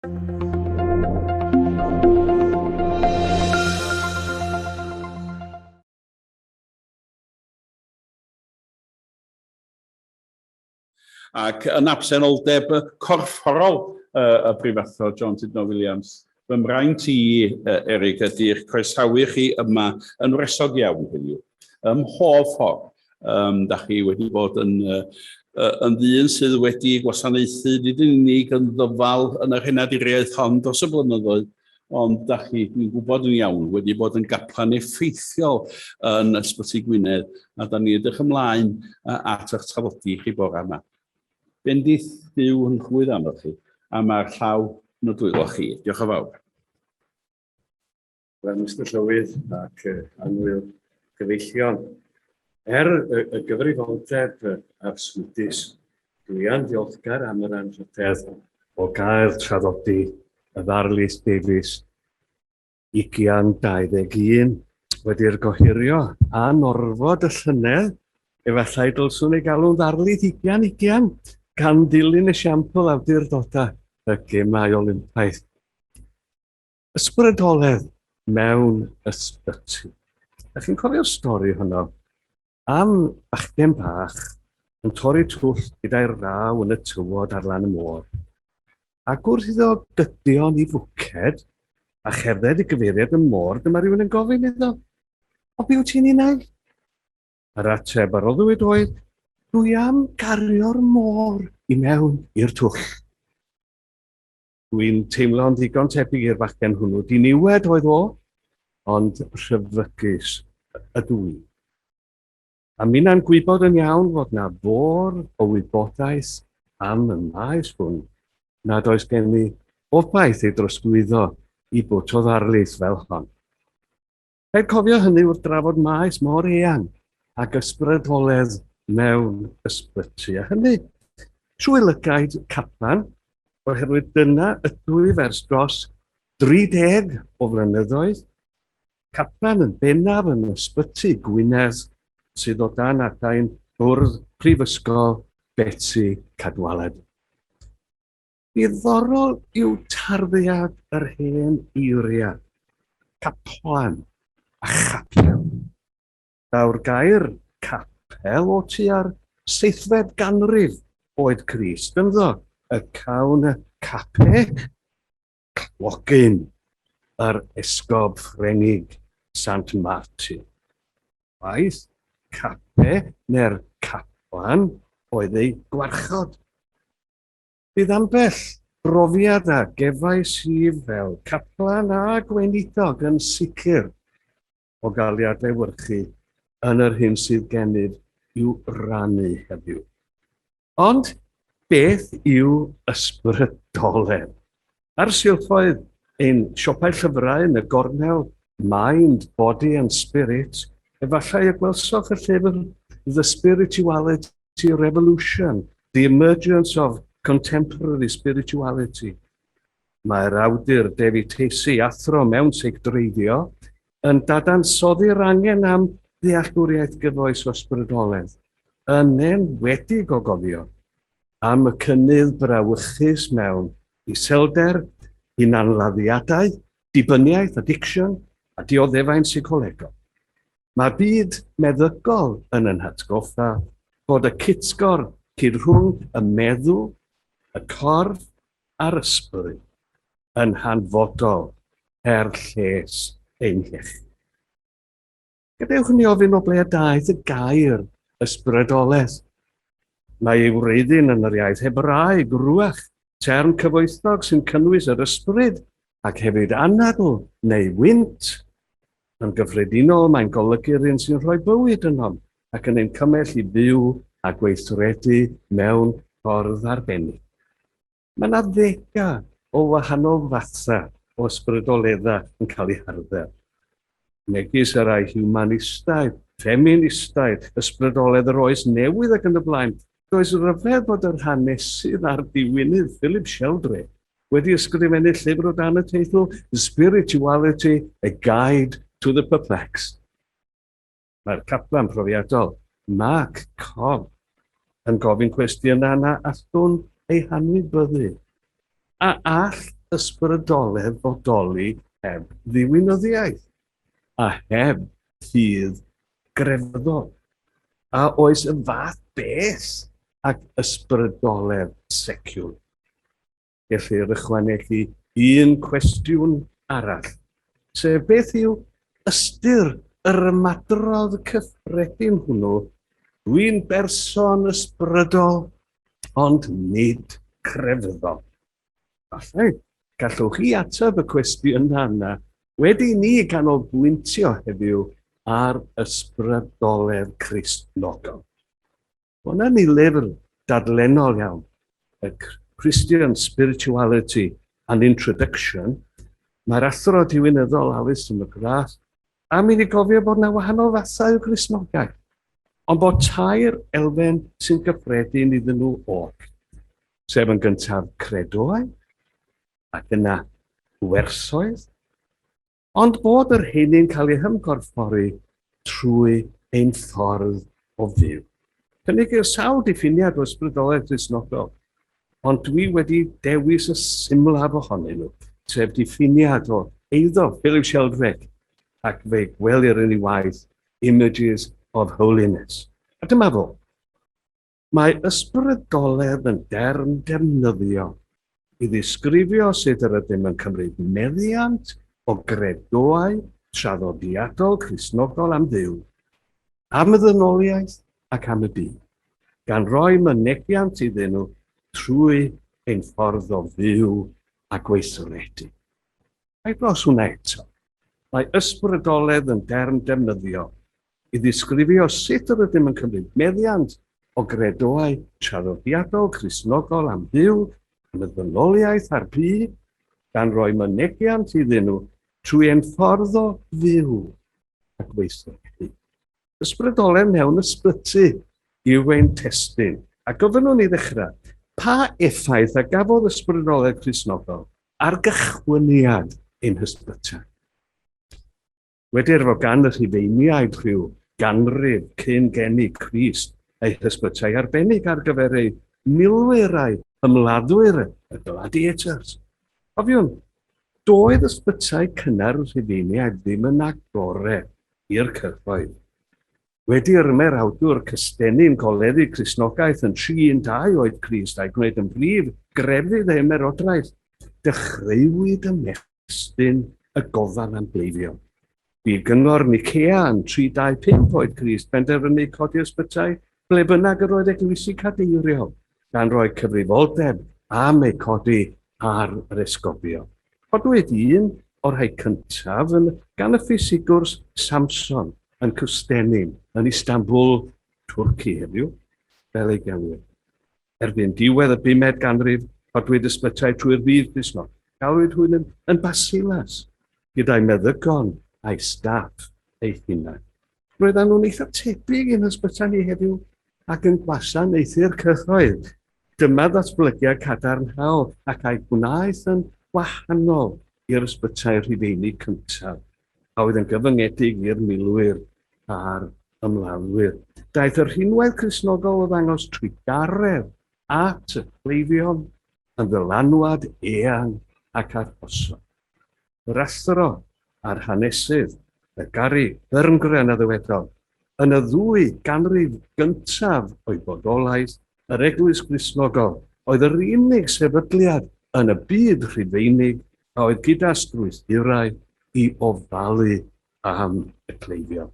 Ac yn absenoldeb corfforol y Brifathro John Tidno Williams, fy mraint i, Eryg, ydy'ch croesawu chi yma yn wresog iawn heddiw. Mhob ffordd, da chi wedi bod yn ddyn sydd wedi gwasanaethu nid yn unig yn ddyfal yn yr henaduriaeth hon dros y blynyddoedd, ond da chi, dwi'n gwybod yn iawn, wedi bod yn gaplan effeithiol yn Ysbyty Gwynedd, a da ni edrych ymlaen at eich trafodi chi bore yma. Bendith byw yn chwydd am chi, a mae'r llaw yn y dwylo chi. Diolch yn fawr. Wel, Mr Llywydd ac anwyl gyfeillion. Y gyfrifoldeb arswydus, dwi yn ddiolchgar am yr anrhydedd o gael traddodi y Ddarlith Davies 2021 wedi'r gohirio a norfod y llynedd efallai dylswn ei galw'n Ddarlith 2020 gan dilyn esiampl awdurdodau y gemau Olympaidd. Ysbrydoledd mewn Ysbyty. Ydych chi'n cofio'r stori hwnnw? Am bachgen bach yn torri twll gyda'i raw yn y tywod ar lan y môr. Ac wrth iddo gydion i fwced a cherdded i gyfeiriad y môr, dyma rhywun yn gofyn iddo, o be wyt ti'n ei wneud? Yr ateb ar oddwyd oedd, dwi am gario'r môr i mewn i'r twll. Dwi'n teimlo'n ddigon tebyg i'r bachgen hwnnw. Diniwed oedd o, ond rhyfygus ydw i. A mi'n gwybod yn iawn fod na fôr o wybodaeth am y maes hwn nad oes gen i obaith ei drosglwyddo i bwt o ddarlith fel hon. Rhaid cofio hynny wrth drafod maes mor eang ac ysbrydoledd mewn Ysbyty. A hynny, trwy lygaid caplan, oherwydd dyna ydw i fers dros 30 o flynyddoedd, caplan yn bennaf yn Ysbyty Gwynedd sydd o dan adain bwrdd Prifysgol Beti Cadwaladr. Diddorol yw tarddiad yr hen eiriau, caplan a chapel. Daw'r gair capel o tua'r 7fed ganrif oed Crist, ynddo, y cawn y cape, clogyn, yr esgob Ffrenig Sant Martin. Waith, cape neu'r caplan oedd ei gwarchod. Bydd ambell brofiad a gefais i fel caplan a gweinidog yn sicr o gael ei adlewyrchu yn yr hyn sydd gennyf i'w rannu heddiw. Ond beth yw ysbrydoledd? Ar silffoedd ein siopau llyfrau yn y gornel Mind, Body and Spirit, efallai y gwelsoch y llyfr The Spirituality Revolution, The Emergence of Contemporary Spirituality. Mae'r awdur Davies athro mewn seicdreiddio yn dadansoddi'r angen am ddealltwriaeth gyfoes o ysbrydoledd, yn enwedig o gofio am y cynnydd brawychus mewn iselder, hunanladdiadau, dibyniaeth, addiction a dioddefaint seicolegol. Mae byd meddygol yn yn hatgoffa bod y cytgor hyd rhwng y meddwl, y corff a'r ysbryd yn hanfodol lles ein iechyd. Gadewch ni ofyn o ble daeth y gair ysbrydoledd. Mae ei wreiddyn yn yr iaith Hebraeg, rwach, term cyfoethog sy'n cynnwys yr ysbryd ac hefyd anadl neu wynt. Yn gyffredinol, mae'n golygu'r un sy'n rhoi bywyd yno ac yn ein cymell i fyw a gweithredu mewn ffordd arbennig. Mae yna ddegau o wahanol fathau o ysbrydoleddau yn cael eu harddel. Megis y rai humanistaidd, feministaidd, ysbrydoledd yr oes newydd ac yn y blaen. Does ryfedd bod yr hanesydd ar ddiwynydd Philip Sheldrake wedi ysgrifennu llyfr o dan y teitl Spirituality, a Guide to the Perplexed. Mae'r caplan profiadol, Mark Cobb, yn gofyn cwestiynau yna allwn ei hanwybyddu. A all ysbrydoledd fodoli heb ddiwinyddiaeth a heb ffydd grefyddol. A oes y fath beth ac ysbrydoledd seciwl. Gellir ychwanegu un cwestiwn arall, sef beth yw ystyr yr ymadrodd cyffredin hwnnw? Dwi'n berson ysbrydol, ond nid crefyddol. Falle, gallwch chi ateb y cwestiwn yna wedi ni ganolbwyntio heddiw ar ysbrydoledd Cristnogol. Hwna'n ei lyfr dadlennol iawn, A Christian Spirituality and Introduction, mae'r athro diwinyddol Alice McGrath, a mi ni gofio bod yna wahanol fathau o Gristnogaeth, ond bod tair elfen sy'n gyffredin iddyn nhw o'r, sef yn gyntaf credoau, ac yna wersoedd, ond bod yr hynny'n cael ei hymgorffori trwy ein ffordd o fyw. Cynnig i'r sawl diffiniad o ysbrydoledd Cristnogol, ond dwi wedi dewis y symlaf ohonyn nhw, sef diffiniad o eiddo Philip Sheldrake, ac fe gwelir yn ei waith Images of Holiness. A dyma fo. Mae ysbrydoledd yn derm defnyddio i ddisgrifio sut yr ydym yn cymryd meddiant o gredoau traddodiadol Cristnogol am dduw, am y ddynoliaeth ac am y byd, gan roi mynegiant iddyn nhw trwy ein ffordd o fyw a gweithredu. Ai dros hwnna eto, mae ysbrydoledd yn derm defnyddio i ddisgrifio sut yr ydym yn cymryd meddiant o gredoau traddodiadol Cristnogol am dduw, am y ddynoliaeth a'r byd, gan roi mynegiant iddyn nhw trwy ein ffordd o fyw a gweithredu. Ysbrydoledd mewn ysbyty yw ein testun, a gofynnwn ni ddechrau, pa effaith a gafodd ysbrydoledd Cristnogol ar gychwyniad ein hysbytau? Wedir fod gan y Rhufeiniaid rhyw ganrif cyn geni Crist eu hysbytau arbennig ar gyfer eu milwyr ymladdwyr y gladiators. Cofiwn, doedd ysbytau cynnar Rhufeiniaid ddim yn agorau i'r cyhoedd. Wedi'r ymer awdwr cystenni'n goleddu Cristnogaeth yn 312 oedd Crist a'i gwneud yn brif grefydd ei ymerodraeth, dechreuwyd ymestyn y gofal am bleifio. Bu gyngor Nicea yn 325 oedd Crist penderfynu codi ysbytau ble bynnag yr oedd eglwysi cadeiriol, gan roi cyfrifoldeb am eu codi ar yr esgobio. Codwyd un o'r rhai cyntaf gan y ffisigwrs Samson yn Cwstennin yn Istanbul, Twrci heddiw, fel ei gelwyd. Erbyn diwedd y 5eg ganrif, codwyd ysbytau trwy'r byd Cristnog, galwyd hwyn yn Basilas, gyda'i meddygon a'i staff ei hunain. Roedden nhw'n eitha tebyg i'n ysbytau ni heddiw ac yn gwasanaethu'r cyhoedd. Dyma ddatblygiad cadarnhaol ac a'i gwnaeth yn wahanol i'r ysbytau Rhufeinig cyntaf, a oedd yn gyfyngedig i'r milwyr a'r ymladdwyr. Daeth yr rhinwedd Cristnogol o ddangos trwy garreg at y cleifion yn ddylanwad eang ac arhosod. Yr athro a'r hanesydd, y gari byrngren a ddywedol, yn y 2 ganrif gyntaf o'i bodolaeth, yr eglwys Cristnogol oedd yr unig sefydliad yn y byd Rhufeinig a oedd gyda strwythurau i ofalu am y cleifion.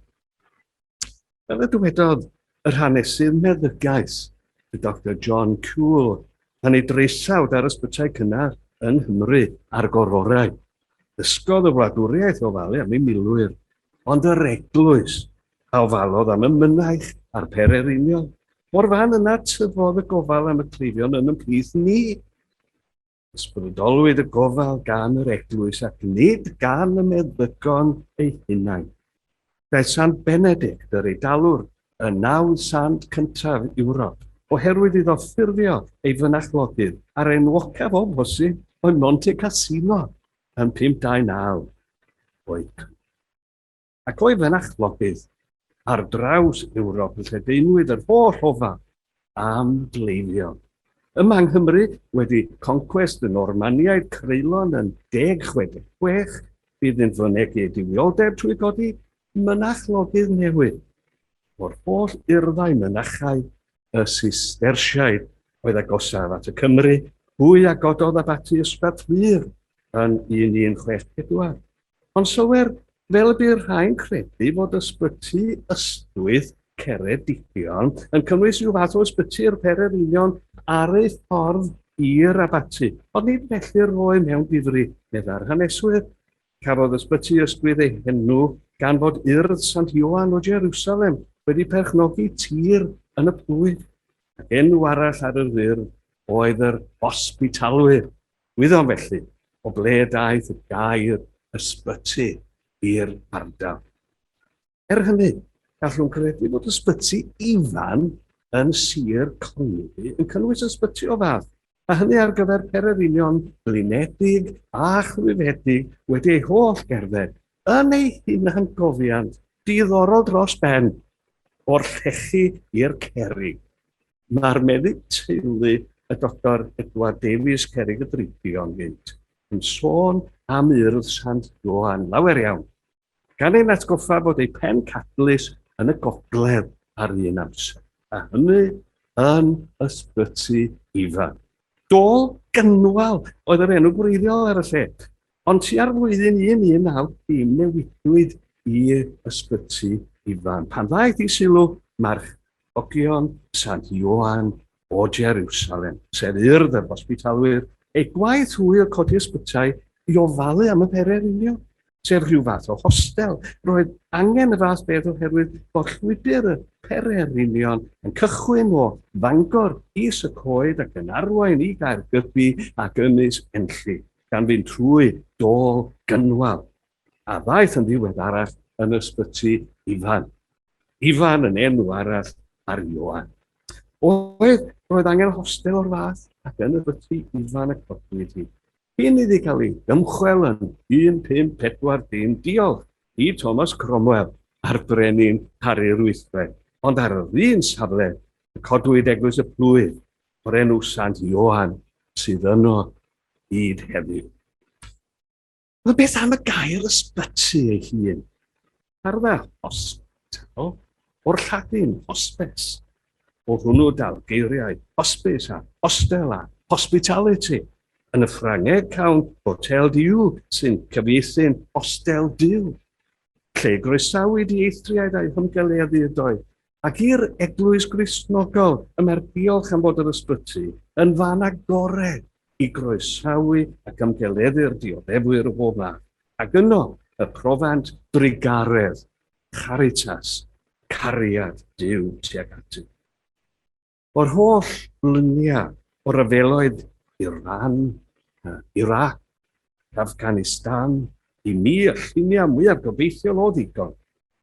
Fel y dywedodd yr hanesydd meddygaeth, y Dr John Cool, yn ei dreisawd ar ysbytau cynnar yn Nghymru a'r gororau. Dysgodd y wladwriaeth ofalu am ei milwyr, ond yr eglwys a ofalodd am y mynaich a'r pereriniol. O'r fan yna tyfodd y gofal am y cleifion yn ymplith ni. Ysbrydolwyd y gofal gan yr eglwys ac nid gan y meddygon ei hunain. Daeth Sant Benedict, yr Eidalwr, y 9 sant cyntaf Ewrop, oherwydd iddo ffurfio ei fynachlogydd ar enwocaf o bosib o Monte Cassino yn 529 oed. Ac o'i fynachlogydd ar draws Ewrop lle deinwyd yr holl ofal am gleifion, Yma yng Nghymru wedi conquest y Normaniaid Creulon yn 1066, bydd yn fynegu dywioldeb trwy godi mynachlogydd newydd. O'r holl urddau mynachau y Sistersiaid oedd agosaf at y Cymru, pwy agododd ab ati Ysbyty yn 1164. Ond sylwer, fel bydd rhain credu fod Ysbyty ystwyth Ceredigion yn cynnwys rhyw fath o ysbyty'r Pererinion ar ei ffordd i'r Abati. Ond nid felly roi mewn difri, medda'r haneswyr. Cafodd Ysbyty ystwyth ei henw gan fod urdd Sant Ioan o Jerusalem wedi perchnogi tir yn y plwyf. Ac enw arall ar yr urdd oedd yr Hospitalwyr. Wyddom felly o ble daeth y gair Ysbyty i'r ardal. Hynny, gallwn credu bod Ysbyty ifan yn Sir Clwyd yn cynnwys ysbyty o fath, a hynny ar gyfer Pererinion blinedig a chwifedig wedi ei holl gerdded yn ei hunangofiant diddorol dros ben o'r llechi i'r cerrig. Mae'r meddyg teulu y Dr. Edward Davies Cerrig y Drigion yn sôn am urdd Sant Ioan lawer iawn, gan ein atgoffa bod ei pen cadlys yn y gogledd ar un amser, a hynny yn Ysbyty ifan. Dôl gynwal oedd yr enw gwreiddiol ar y lle, ond tua'r flwyddyn 1990 newidwyd i Ysbyty ifan. Pan ddaeth i sylw marchfogion Sant Ioan o Jerusalem, sef urdd yr Hospitalwyr, ei gwaith hwyl codi ysbytau i ofalu am y Pererinion, sef rhyw fath o hostel. Roedd angen y fath beth oherwydd bod llwybr y Pererinion yn cychwyn o Fangor i Sycoed ac yn arwain i Gaergybi ac Ynys Enlli, gan fynd trwy dôl gynwal. A ddaeth yn ddiweddarach yn Ysbyty ifan. Ifan yn enw arall ar Ioan. Roedd angen hostel o'r fath ac yn Ysbyty ifan y codwyd hi. Hyn iddi cael ei ymchwel yn 1540, diolch i Thomas Cromwell a'r brenin Harri'r Wythfed. Ond ar yr un safle, y codwyd eglwys y plwyf o'r enw Sant Ioan sydd yno hyd heddiw. Ond beth am y gair ysbyty ei hun? Arfa hospital o'r Lladin hospes. O hwnnw dal geiriau hospice a hostel a hospitality. Yn y Ffrangeg cawn hotel diw sy'n cyfieithu'n hostel diw. Lle groesawu dieithriaid a'i hymgeleddau ac i'r eglwys Gristnogol y mae'r diolch am fod yr ysbyty yn fan agored i groesawu ac ymgeleddu'r dioddefwyr o bob math. Ac yno y profant brigaredd, charitas, cariad diw tuag ati. O'r holl luniau o ryfeloedd Iran, Iraq, Afghanistan, i mi y lluniau mwyaf gobeithiol o ddigon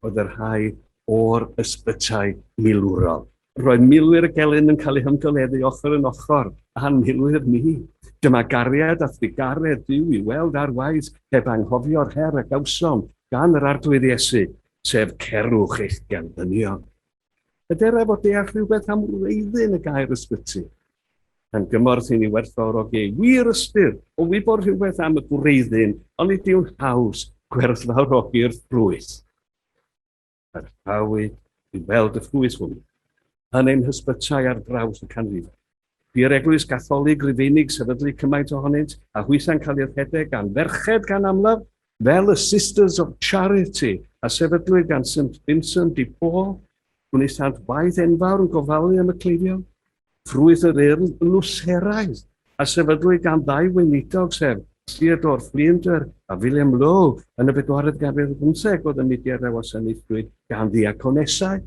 oedd yr rhai o'r ysbytau milwrol. Roedd milwyr y gelyn yn cael eu hymgoleddu ochr yn ochr, a milwyr ni. Dyma gariad a thrigaredd diw i weld ar waith heb anghofio'r her a gawsom gan yr arglwydd Iesu, sef cerwch eich gerddynion. Ydyr efo deall rhywbeth am wreiddyn y gair ysbyty. Yn gymorth i ni werthfawrog ei wir ystyr o wybod rhywbeth am y gwreiddyn, ond nid yw'n haws gwerthfawrogi'r ffrwyth. Yr hawi i weld y ffrwyth hwnnw yn ein hysbytau ar draws y canrifau. Bu'r eglwys Gatholig Rufeinig sefydlu cymaint ohonynt a hwytha'n cael ei rhedeg gan ferched gan amlaf fel y Sisters of Charity a sefydlwyd gan St Vincent de Paul, gwnaethant waith enfawr yn gofalu am y cleifion. Ffrwyth yr urdd Lwseraidd a sefydlwyd gan ddau weinidog sef Theodore Flinders a William Lowe yn y 4th ganrif ar 15 oedd y mudiad a wasanaethwyd gan ddiaconesau.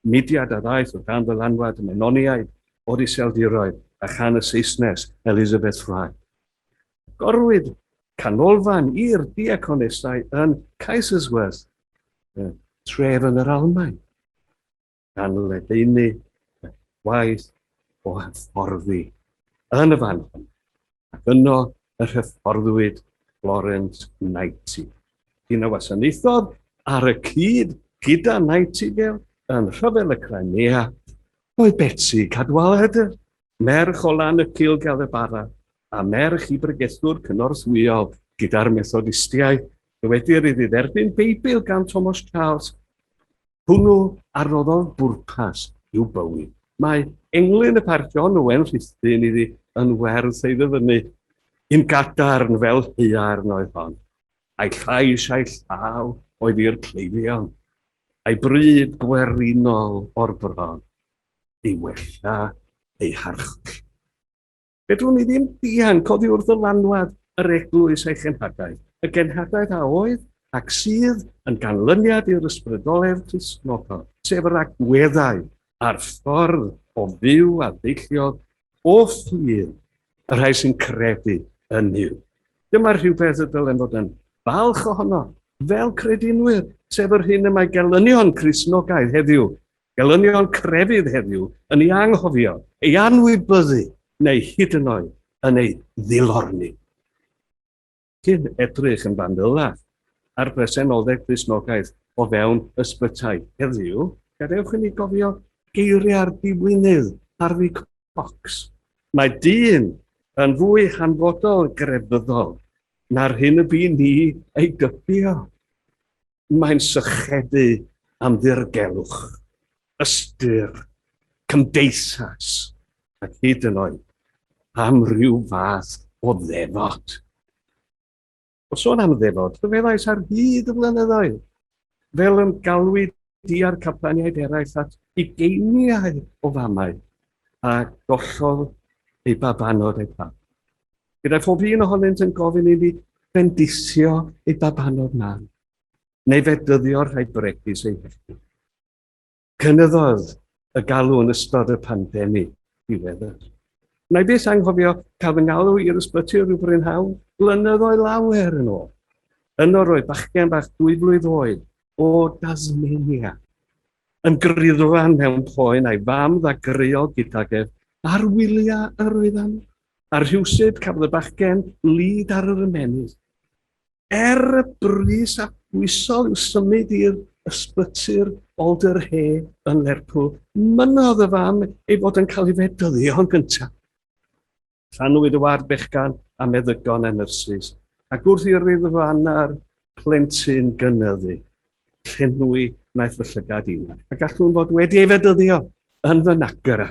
Mudiad a ddaeth o gan ddylanwad y Menoniaid, o'r Iseldiroedd a chan y Saesnes Elizabeth Fry. Gorwyd canolfan i'r diaconesau yn Kaiserswerth, tref yn yr Almaen, gan ledaenu waith o hyfforddi yn y fan hwn, ac yno y hyfforddwyd Florence Nightingale. Dyn y wasanaethodd ar y cyd gyda Nightingale yn rhyfel y Crimea oedd Betsy Cadwaladr. merch o lan y cil gael y bara, a merch i bregethwr cynorthwyol gyda'r Methodistiaid, dywedir iddi dderbyn Beibl gan Thomas Charles. Hwnnw arroddodd bwrpas i'w bywyd. Mae englyn y Parchg Owen Rhithyn iddi yn werth ei ddyfynu. Un gadarn fel hyarn oedd hon. A'i llais a'i llaw oedd i'r cleifion. A'i bryd gwerinol o'r bron. Ei wella ei harchll. Fedrwn ni ddim dianc oddi wrth y lanwad yr eglwys a'i chenhadaeth. Y genhadaeth a oedd ac sydd yn ganlyniad i'r ysbrydoledd Cristnogol, sef yr agweddau a'r ffordd o fyw a ddeillio o ffydd y rhai sy'n credu yn yw. Dyma rhywbeth y dylen fod yn falch ohono, fel credinwyr, sef yr hyn y mae gelynion Cristnogaidd heddiw, gelynion crefydd heddiw, yn ei anghofio, ei anwybyddu, neu hyd yn oed yn ei ddilorni. Cyn edrych yn bandylach ar bresenoldeb Cristnogaeth o fewn ysbytai heddiw, gadewch i ni gofio geiriau'r diwynydd Harvey Cox. Mae dyn yn fwy hanfodol grefyddol na'r hyn y bu ni ei gybio. Mae'n sychedu am ddirgelwch, ystyr, cymdeithas, ac hyd yn oed am ryw fath o ddefod. O sôn am ddefod, dyfeddais ar hyd y blynyddoedd, fel yn galwyd diar caplaniaid eraill at ugeiniau o famau, a gollodd ei babanod ei pap. Gyda phob un ohonynt yn gofyn i ni bendithio ei babanod man, neu fedyddio'r rhai bregus ei helpu. Cynyddodd y galw yn ystod y pandemi diweddar. Na i beth anghofio cael fy ngalw i'r ysbyty rhyw brynhawn blynyddoedd lawer yn ôl. Yno roedd bachgen bach 2 blwydd oed o Tasmania yn griddfan mewn poen a'i fam ddagrio gydag ef ar wyliau yr oeddan. Ar rhywsyd cafodd y bachgen lid ar yr ymennydd. Y bris a bwysol i'w symud i'r ysbyty'r Alderhe yn Lerpwl, mynnodd y fam ei fod yn cael ei fedyddio yn gyntaf. Llanwyd y ward bechgan a meddygon a nyrsys, ac wrth i'r ryddfan a'r plentyn gynyddu, llenwi naeth fy llygad unwaith, a gallwn fod wedi ei fedyddio yn fy nagra.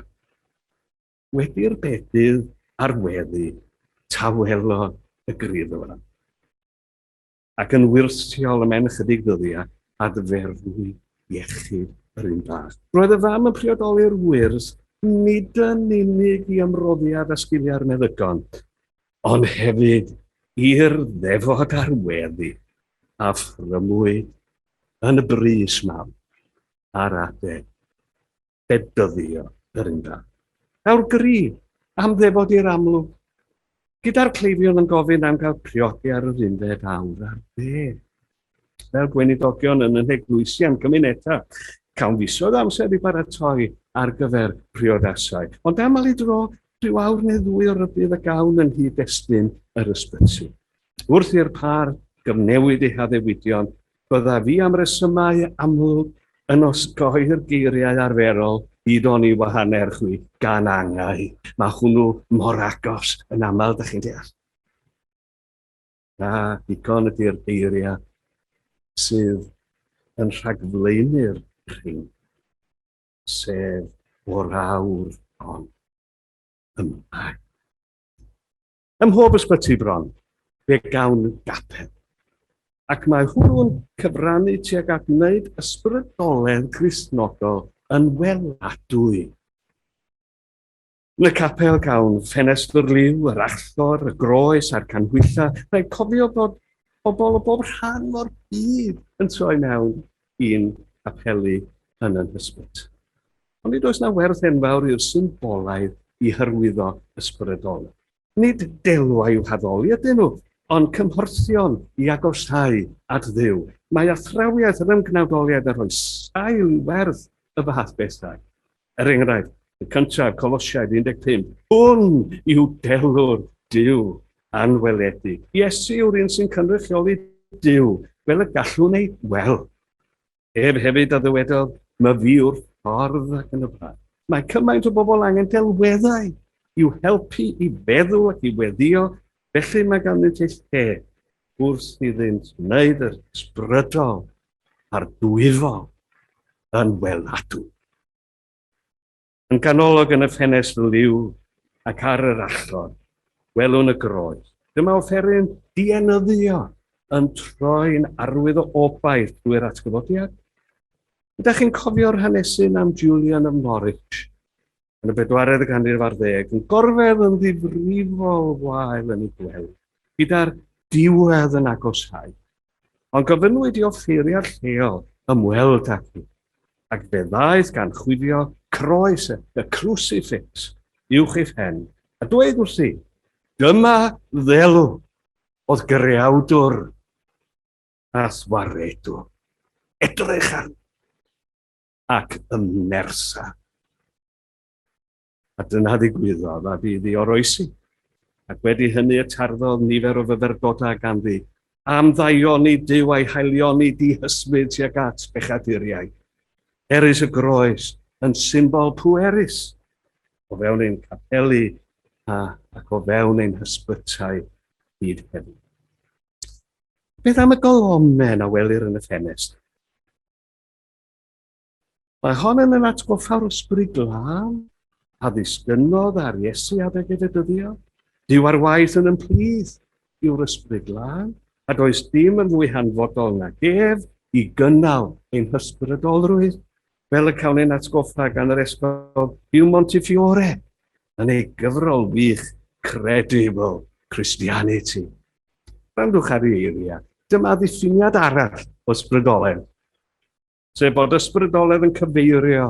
Wedi'r bedydd ar weddi tawelo y griddfan. Ac yn wirthiol y men ychydig ddyddiau adferfwy iechyd yr un bach. Roedd y fam yn priodoli'r wyrth nid yn unig i ymroddiad a sgiliau'r meddygon, ond hefyd i'r ddefod ar weddi a ffrymwyd yn y bris mawr a'r adeg bedyddio yr un bach. Nawr gri am ddefod i'r amlwg, gyda'r cleifion yn gofyn am gael priodi ar yr unfed awr ar ddeg. Fel gweinidogion yn y eglwysiau'n cymunedau, cawn fisoedd amser i baratoi ar gyfer priodasau. Ond aml i dro, rhyw awr neu 2 o rybydd y gawn yn hyd destun yr ysbyty. Wrth i'r par gyfnewid eu haddewidion, bydda fi am resymau amlwg yn osgoi'r geiriau arferol hyd o'n i wahanerchwi gan angau. Mae hwnnw mor agos yn aml, da chi'n deall. A digon ydy'r geiriau sydd yn rhagfleunu'r rhywun, sef o'r awr hon yma. Ym mhob ysbyty bron, fe gawn gapel, ac mae hwnnw'n cyfrannu tuag at wneud ysbrydoledd Cristnogol yn weladwy. Yn y capel gawn ffenestr liw, yr allor, y groes a'r canhwylla, rhaid cofio bod pobl o bob rhan o'r byd yn troi mewn i'n capelu yn yn ysbyty. Ond nid oes na werth enfawr i'r symbolaidd i hyrwyddo ysbrydoledd. Nid delwa i'w haddoli ydyn nhw, ond cymhorthion i agosau at Dduw. Mae athrawiaeth yr ymgnawdoliad yn rhoi sail i werth y fath bethau. Enghraifft, y cyntaf, Colosiaid 15. Hwn yw delwr Duw anweledig. Iesu yw'r un sy'n cynrychioli Duw, fel y gallwn ei weld. Hefyd a ddywedodd, my fi yw'r ffordd ac yn y blaen. Mae cymaint o bobl angen delweddau i'w helpu i feddwl ac i weddio, felly mae ganddynt ei lle wrth iddynt wneud yr ysbrydol a'r dwyfol yn weladw. Yn ganolog yn y ffenest liw ac ar yr allor, welwn y groes. Dyma offeryn dienyddio yn troi'n arwydd o obaith drwy'r atgyfodiad. Ydych chi'n cofio'r hanesyn am Julian of Norwich yn y 4edd ganrif ar 10 yn gorfedd yn ddifrifol wael yn ei gweld, gyda'r diwedd yn agosau. Ond gofynnwyd i offeiriad lleol ymweld ag hi, ac fe ddaeth gan chwifio croes y crucifix uwch ei phen, a dweud wrthi, dyma ddelw oedd gyrriawdwr a thwaredwr, edrych ar ac ymnersa. A dyna ddigwyddodd a bydd i oroesi. Ac wedi hynny y tarddodd nifer o fyfyrdodau ganddi am ddaioni Duw a'i haelioni dihysmyd tuag at bechaduriaid. Eris y groes yn symbol pwerus o fewn ein capeli ac o fewn ein hysbytau hyd heddiw. Beth am y golomen a welir yn y ffenest? Mae hon yn atgoffa'r ysbryd glân a ddisgynnodd ar Iesu adeg y dyddio. Dyw ar waith yn ymplith yw'r ysbryd glân, a does dim yn fwy hanfodol na ef i gynnal ein hysbrydolrwydd, fel y cawn ein atgoffa gan yr ysgol Hugh Montefiore yn ei gyfrol wych Credible Christianity. Randwch ar ei eiriau, dyma ddiffiniad arall o ysbrydoledd, sef bod ysbrydoledd yn cyfeirio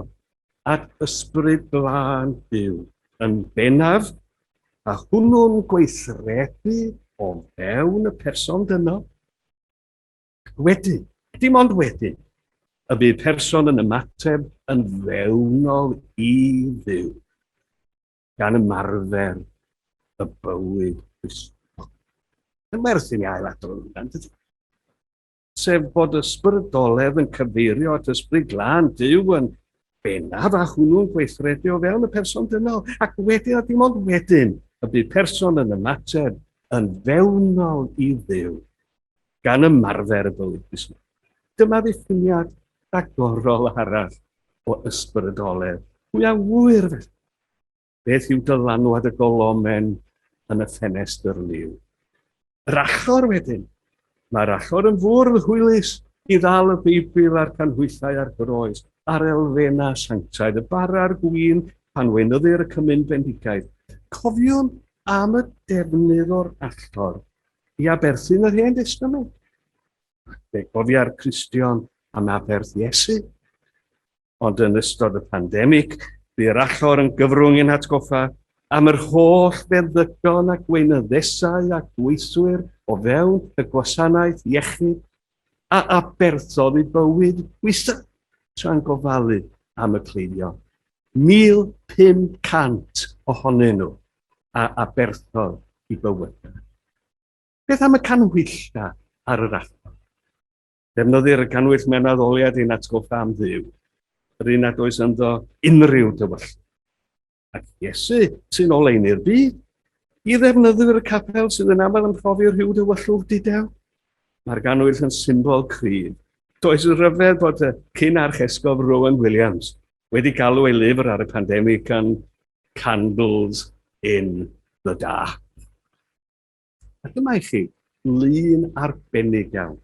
at ysbryd glân Duw yn bennaf, a hwnnw'n gweithredu o fewn y person dynol. Wedyn, dim ond wedyn, y bydd person yn ymateb yn fewnol i Dduw, gan ymarfer y bywyd Cristnogol. Yn werth i ni ailadrodd hwnna, dydy? Sef bod ysbrydoledd yn cyfeirio at ysbryd glân Duw yn bennaf a hwnnw'n gweithredu o fewn y person dynol. Ac wedyn, a dim ond wedyn, y bydd person yn ymateb yn fewnol i Dduw, gan ymarfer y bywyd Cristnogol. Dyma ddiffiniad agorol arall o ysbrydoledd. Pwy a wyr fe? Beth yw dylanwad y golomen yn y ffenestr liw? Yr achor wedyn. Mae'r achor yn fwrdd hwylus i ddal y Beibl a'r canhwyllau a'r groes, a'r elfenna sanctaidd, y bara'r gwyn pan wenyddir y cymyn bendigaeth. Cofiwn am y defnydd o'r allor i aberthu'n yr Hen Testament. Fe cofia'r Cristion am aberth Iesu. Ond yn ystod y pandemig, bu'r allor yn gyfrwng yn atgoffa am yr holl feddygon ac weinyddesau ac gweithwyr o fewn y gwasanaeth iechyd a aberthodd i bywyd gwisg tra'n gofalu am y cleifion. 1,500 ohonyn nhw a aberthodd i bywyd. Beth am y canhwylla ar yr allor? Defnyddir y canwyll mewn addoliad i'n atgoffa am Dduw, yr un nad oes ynddo unrhyw dywyllu. Ac Iesu sy'n oleunu'r byd, i ddefnyddir y capel sydd yn aml yn profi rhyw dywyllwr didew. Mae'r ganwyll yn symbol cryf. Does y ryfedd bod y cyn-archesgof Rowan Williams wedi galw ei lyfr ar y pandemig yn Candles in the Dark. A dyma i chi, lun arbennig iawn.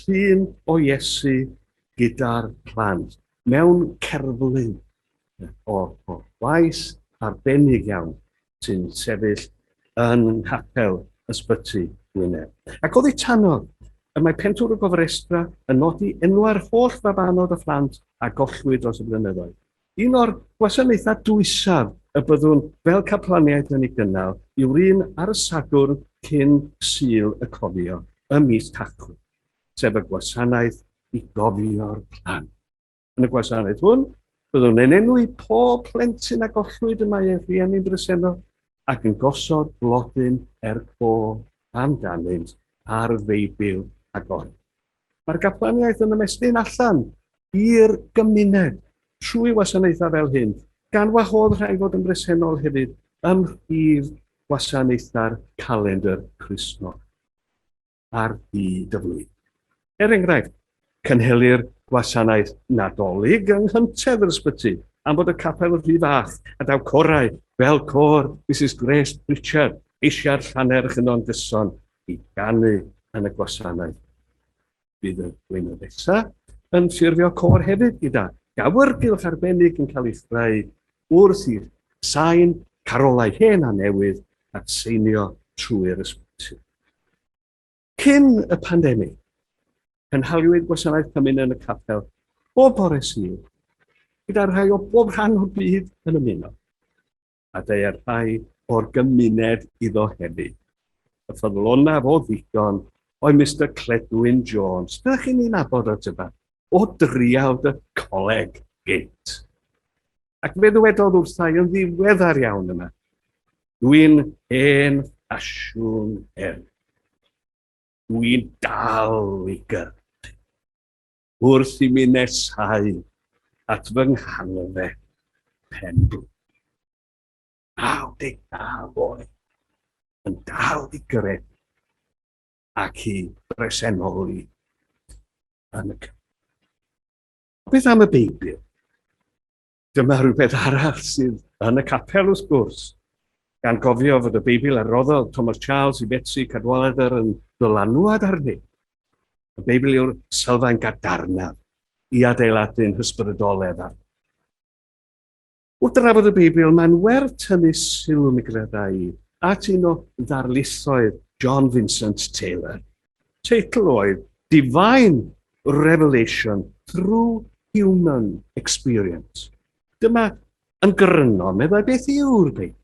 Llun o Iesu gyda'r plant, mewn cerflun o waith arbennig iawn sy'n sefyll yn nghapel Ysbyty Gwynedd. Ac oddi tanodd, y mae pentwr y gofrestra yn nodi enwau'r holl fabanodd y phlant a gollwyd dros y blynyddoedd. Un o'r gwasanaethau dwysaf y byddwn fel caplaniaeth yn ei gynnal yw'r un ar y sagwr cyn Sul y cofio ym mis Tachwedd, sef y gwasanaeth i gofio'r plant. Yn y gwasanaeth hwn, byddwn yn enwi pob plentyn a gollwyd yma ei rhieni'n bresennol ac yn gosod blodyn co amdanynt ar feibil agor. Mae'r gaplaniaeth yn ymestyn allan i'r gymuned trwy wasanaethau fel hyn, gan wahodd rhai fod yn bresennol hefyd ymrhydd gwasanaetha'r calendar Cristnog ar hyd y flwyddyn. Er enghraifft, cynhelir gwasanaeth Nadolig yng Nghyntedd yr Ysbyty am bod y capel yn rhy fach a daw corau fel cor Mrs Grace Richard eisiau'r Llanerch yn o'n gyson i ganu yn y gwasanaeth. Bydd y blynedd nesaf yn ffurfio cor hefyd gyda gawyrgylch arbennig yn cael ei chreu wrth i'r sain carolau hen a newydd at seinio trwy'r Ysbyty. Cyn y pandemig, cynhaliwyd gwasanaeth cymyn yn y capel bob bore Sul, gyda rhai o bob rhan o'r byd yn ymuno, a dei'r rhai o'r gymuned iddo hefyd. Y ffyddlonaf o ddigon oedd Mr Cledwyn Jones, byddwch chi'n ei nabod o tyfa, o driawd y coleg gynt. Ac fe ddwedodd wrthai yn ddiweddar iawn yma, dwi'n hen ffasiwn dwi'n dal i gyrru, wrth i mi nesau at fy nghanfe Penblw. 99 oed, yn dal i gyrru ac i bresennoli yn y cyfnod. Beth am y Beibl? Dyma rhywbeth arall sydd yn y capel wrth gwrs, gan gofio fod y Beibl ar roddodd Thomas Charles i Betsy Cadwaladr yn dylanwad arni. Y Beibl yw'r sylfaen gadarnaf i adeiladu'n Ysbrydoledd. Wrth drafod y Beibl, mae'n werth tynnu sylw mi gredau i at un o ddarlithoedd John Vincent Taylor. Teitl oedd Divine Revelation Through Human Experience. Dyma yn gryno meddai beth yw'r Beibl,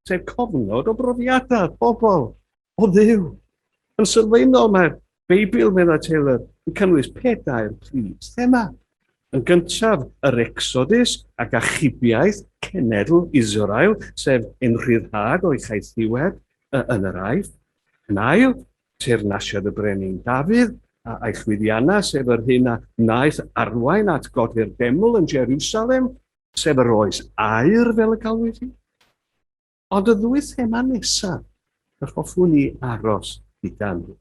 sef cofnod o brofiadau pobl o Dduw. Yn sylfaenol mae'r Beibl, meddai Taylor, yn cynnwys 4 prif thema. Yn gyntaf, yr Exodus ac achubiaeth cenedl Israel, sef unrhyddhad o'i chaethiwed yn yr Aifft. Yn ail, teyrnasiad y brenin Davies a'i chwyddiannau, sef yr hyn a wnaeth arwain at goddi'r deml yn Jerusalem, sef yr oes aur fel y galwyd hi. Ond y ddwy thema nesaf, y hoffwn ni aros gyda nhw.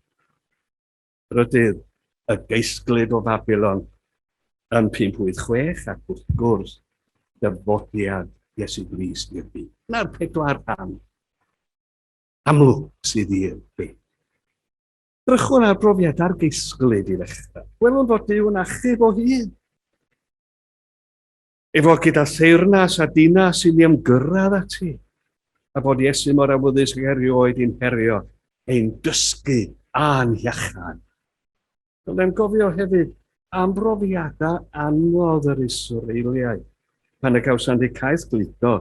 Rydydd y geisglyd o Babylon yn 586 ac wrth gwrs dyfodiad Iesu Grist i'r byd. Na'r 4 rhan amlwg sydd i'r byd. Drychwn ar brofiad ar geisglyd i ddechrau. Gwelwn fod Duw yn achub o hyd. Efo gyda theyrnas a dinas sy'n ei ymgyrraedd ati. A bod Iesu mor awyddus ag erioed i'n herio ein dysgu a'n iachan. Byddai'n gofio hefyd am brofiadau anodd yr Israeliaid pan y gawsant eu caeth gludo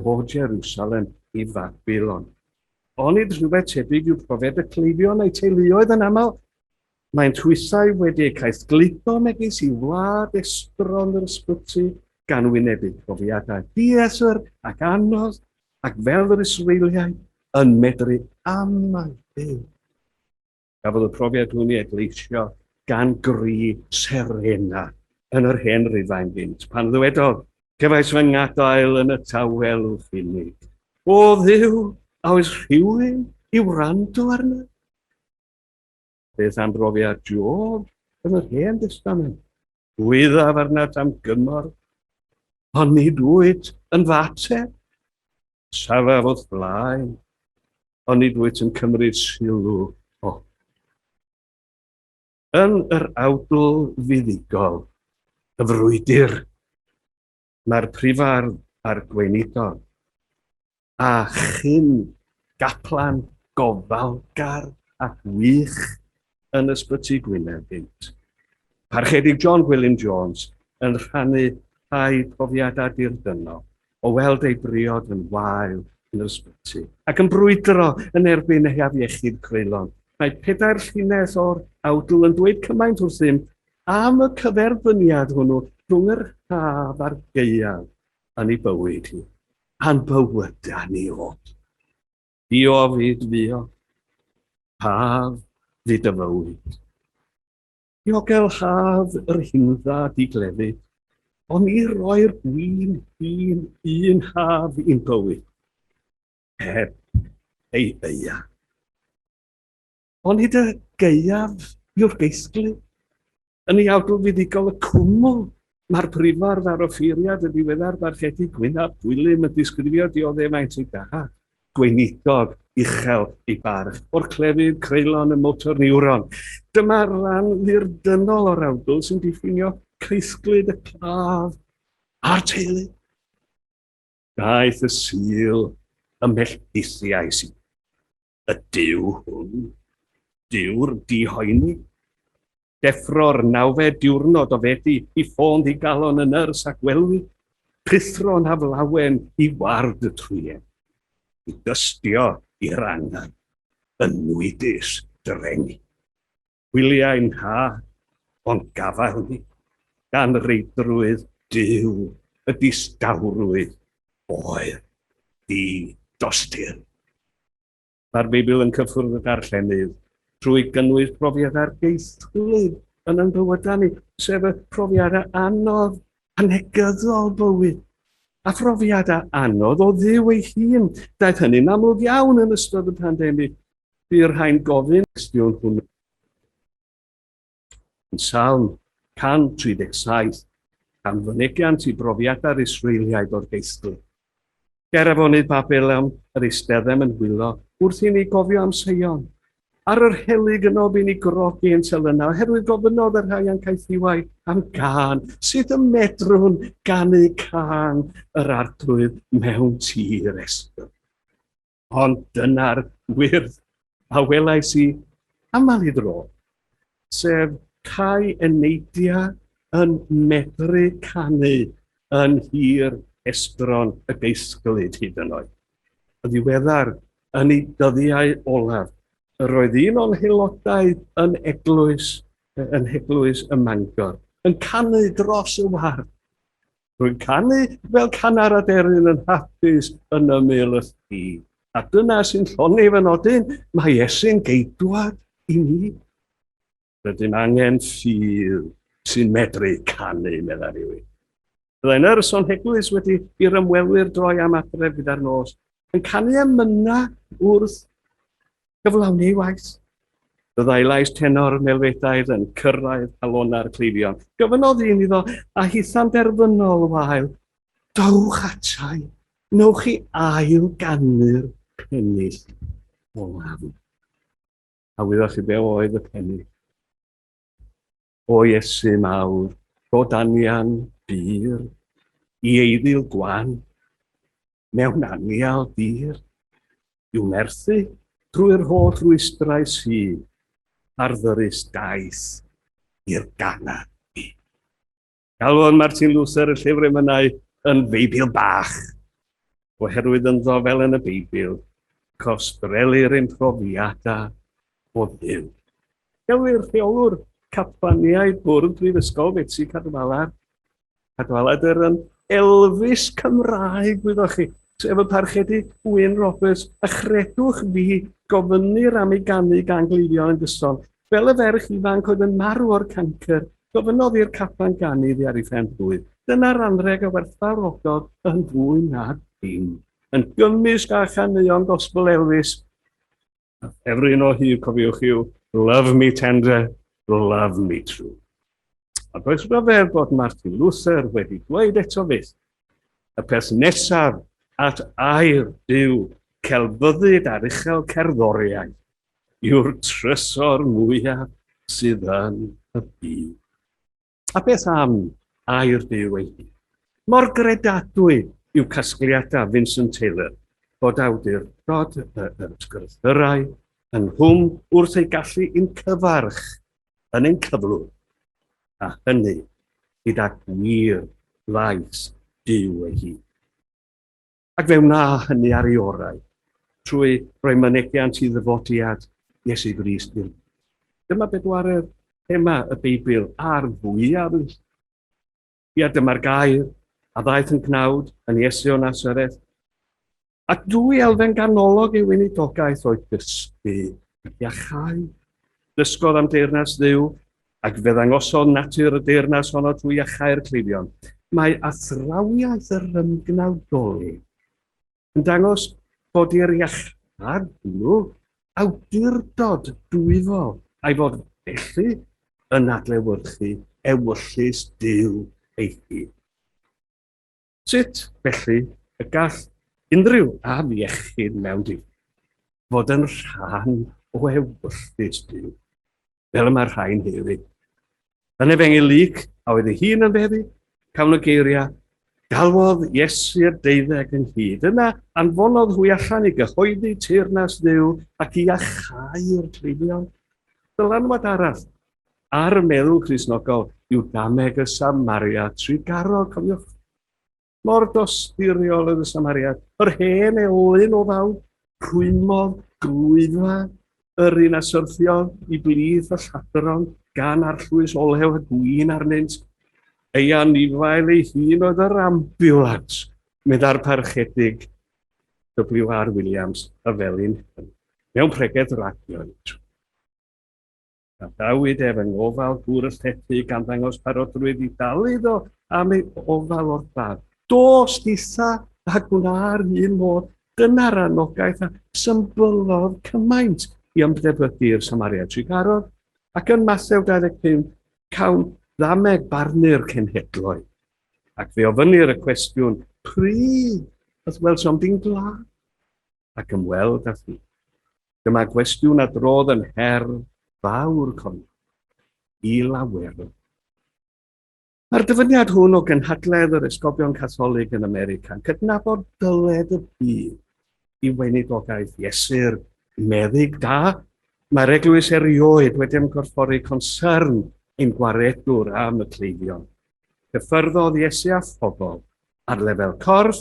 o Jerusalem i Babylon. Onid rhywbeth tebyg yw profiad y cleifion a'i teuluoedd yn aml. Mae'n twythau wedi eu caeth gludo megis i wlad estron yr Ysbyty gan wynebu profiadau diesr ac anodd ac fel yr Israeliaid yn medru amau Duw. Gafodd y profiad hwn i edleisio gan gri serena yn yr hen Rufain gynt, pan ddwedodd, cefais fy ngadael yn y tawelwch unig. O Dduw, a oes rhywun i wrando arno? Beth am brofiad Job yn yr hen testament? Gwyddaf arnat am gymorth, ond nid wyt yn fateb. Safaf wrth blaen, ond nid wyt yn cymryd sylw o. Yn yr awdl fuddigol, y frwydr, mae'r prifardd a'r gweinidog, a chyn gaplan gofalgar ac wych yn Ysbyty Gwynedd gynt. Parchedig John William Jones yn rhannu rhai profiadau dirdynol o weld ei briod yn wael yn yr Ysbyty, ac yn brwydro yn erbyn ei afiechyd creulon. Mae 4 llinell o'r awdl yn dweud cymaint wrthym am y cyferbyniad hwnnw rhwng yr haf a'r gaeaf yn ei bywyd hi, a'n bywyda ni od. Fio fyd fio, haf fyd y fywyd. Diogel haf yr hindda digleddyd, ond ni roi'r gwyn un haf i'n bywyd. heb ei eia. Ond hyd y geiaf yw'r geisglu. Yn ei awdl fuddigol y cwmwl, mae'r prifardd ar offeiriad y diweddar barchedu gwynaf bwylym y disgrifio dioddau maint ei da. Gweinidog uchel ei barch o'r clefydd creulon y motor niwron. Dyma'r ran ddirdynol o'r awdl sy'n diffinio creisglyd y claf a'r teulu. Daeth y sil y melltithiau sy'n y diw hwn, diw'r dihoeni. Deffro'r 9 diwrnod o fedi i ffôn di galon y nyrs ac welwi, prithron a flawen i ward y trwien, i dystio i'r angen, yn nwydus drengi. Wyliau'n ha, ond gafael ni, gan reidrwydd diw, y distawrwydd, oer, di dostur. Mae'r Beibl yn cyffwrdd y darllenydd, trwy gynnwys profiadau'r geisglyd yn ein bywydau ni, sef y profiadau anodd a negyddol bywyd. A profiadau anodd o ddiw ei hun. Daeth hynny'n amlwg iawn yn ystod y pandemig. By'r rhain gofyn cwestiwn hwnnw. Yn Salm 137, am fynegiant i brofiadau'r Israeliaid o'r geisglyd. Ger afonydd Babel am yr eisteddem yn wylo, wrth i ni gofio am Seion. Ar yr helig yno bu'n ni grogi yn Selyna, oherwydd gofynodd yr rhai yn caethiwau am gan, sydd y medrwn ganu can yr arglwydd mewn tir esgol. Ond dyna'r gwirth a welais i aml i dro, sef cael eneidia yn medru canu yn hir estron y geisglyd hyd yn oed. Y ddiweddar yn ei dyddiau olaf, roedd un o'n haelodau yn eglwys y Mangor, yn canu dros y ward. Rwy'n canu fel canar aderyn yn hapus yn ymyl y thi. A dyna sy'n lloni fy nodyn, mae Iesu'n geidwad i ni. Rydym angen ffydd sy'n medru canu, medda rhywun. Byddai'n nyrs o'n eglwys wedi i'r ymwelwyr droi am adref gyda'r nos, yn canu emyna wrth gyflawni waith. Byddai lais tenor melfedaidd yn cyrraedd halona'r cleifion. Gofynodd un iddo, a hitha'n derfynol wael, dowch atai, newch chi ail gannu'r pennill olaf. A wyddwch chi be oedd y pennill. O Iesu mawr, o danian byr, i eiddiw gwan, mewn anial dir, i'w merthu, drwy'r holl rwystrau sydd ar ddyrus daith i'r gana ni. Galwodd Martin Luther y llyfr emynau yn Beibl bach, oherwydd ynddo fel yn y Beibl, costrelir ein profiadau o ddiw. Gelwyr rheolwr capaniaid bwrdd Brifysgol Betsi Cadwaladr. Cadwaladr yn Elfys Cymraeg, gwyddoch chi, sef y parchedu Wyn Roberts, a chredwch fi gofynnu'r am ei ganu gan gleifion yn gyson. Fel y ferch ifanc oedd yn marw o'r cancer, gofynodd i'r capan ganu ddi ar ei phen-blwydd. Dyna'r anreg o werthfawrogodd yn fwy na dim. Yn gymysg a chaneuon gospel Elfys. Efryn o hyd, cofiwch i'w, love me tender, love me true. A does rhyfedd bod Martin Luther wedi dweud eto fydd. Y peth nesaf at air Duw celfyddyd ar uchel cerddoriaeth yw'r trysor mwyaf sydd yn y byd. A beth am air Duw ei hun? Mor gredadwy yw casgliadau Vincent Taylor bod awdurdod y sgrythyrau yn hwm wrth ei gallu un cyfarch yn ein cyflwr. A hynny gyda gwir lais Duw ei hun. Ac fe wna hynny ar ei orau, trwy roi mynegiant i ddyfodiad Iesu Grist. Dyma bedwaredd thema y Beibl a'r fwyaf. Ia, dyma'r gair a ddaeth yn cnawd yn Iesu o Nazareth. Ac dwy elfen ganolog ei weinidogaeth oedd dysgu ac iachau. Dysgodd am deyrnas Dduw ac fe ddangosodd natur y deyrnas honno trwy iachau'r cleifion. Mae athrawiaeth yr ymgnawdoli yn dangos bod i'r iachad nhw awdurdod dwyfol, a'i fod felly yn adlewyrchu ewyllus Duw ei hun. Sut, felly, y gall unrhyw am iechyd mewn Duw fod yn rhan o ewyllus Duw, fel y mae'r rhain hefyd. Yn Efengylig, a oedd ei hun yn feddi, cawn y geiriau, galwodd Iesu'r 12 yn hyd. Yna anfonodd hwy allan i gyhoeddi teyrnas Dduw ac i achau'r cleifion. Dylanwad arall ar y meddwl Cristnogol yw dameg y Samaria trigaro, cofiwch. Mor dosturiol oedd y Samaria. Yr hen elyn o ddaw, rhwymodd, grwyddfa, yr un a syrthio i blith y lladron gan arllwys olew y gwyn arnynt. Ei anifael ei hun oedd yr ambulans, mynd ar parchedig W.R. Williams y felyn mewn pregeth radio. A Dawid ef yng ngofal gŵr ysthetu gan ddangos parodrwydd i dalu iddo am ei ofal o'r ddad. Dos ditha a gwna'r un modd, dyna'r anogaeth a symbolodd cymaint i ymdebyddu'r Samaria trigarodd, ac yn Mathew 25 cawn ddameg barnu'r cenhedloedd. Ac fe ofynir y cwestiwn, pryd oedd weld something glad? Ac ymweld â thi. Dyma gwestiwn a drodd yn her fawr con i lawer. Mae'r dyfyniad hwn o gynhadledd yr Esgobion Catholig yn America yn cydnabod dyled y byd i weinidogaeth Iesu'r meddyg da. Mae'r eglwys erioed wedi ymgorffori concern ein gwaredwr am y cleifion. Cyffyrddodd Iesu a phobl ar lefel corff,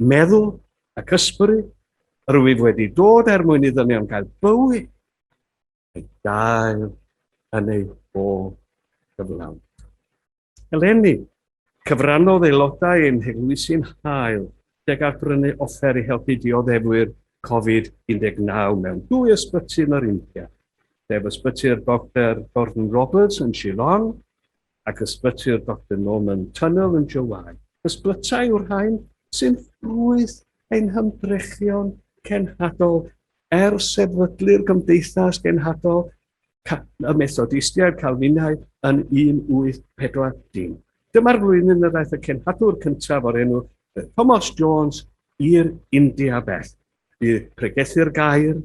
meddwl ac ysbryd, rwyf wedi dod mwyn i ddynion gael bywyd, ei gael yn ei bob gyflawn. Eleni, cyfrannodd aelodau ein heglwysu'n hael tuag at brynu offer i helpu dioddefwyr Covid-19 mewn 2 ysbyty yn yr India, sef ysbyty'r Dr Gordon Roberts yn Shillong ac ysbyty'r Dr Norman Tunnell yn Jowai. Ysbytau yw'r rhain sy'n ffrwyth ein hymdrechion cenhadol sefydlu'r gymdeithas cenhadol y Methodistiaid Calfinaidd yn 1840. Dyma'r flwyddyn y ddaeth y cenhadwr cyntaf o'r enw Thomas Jones i'r India bell. Bydd pregethu'r gair,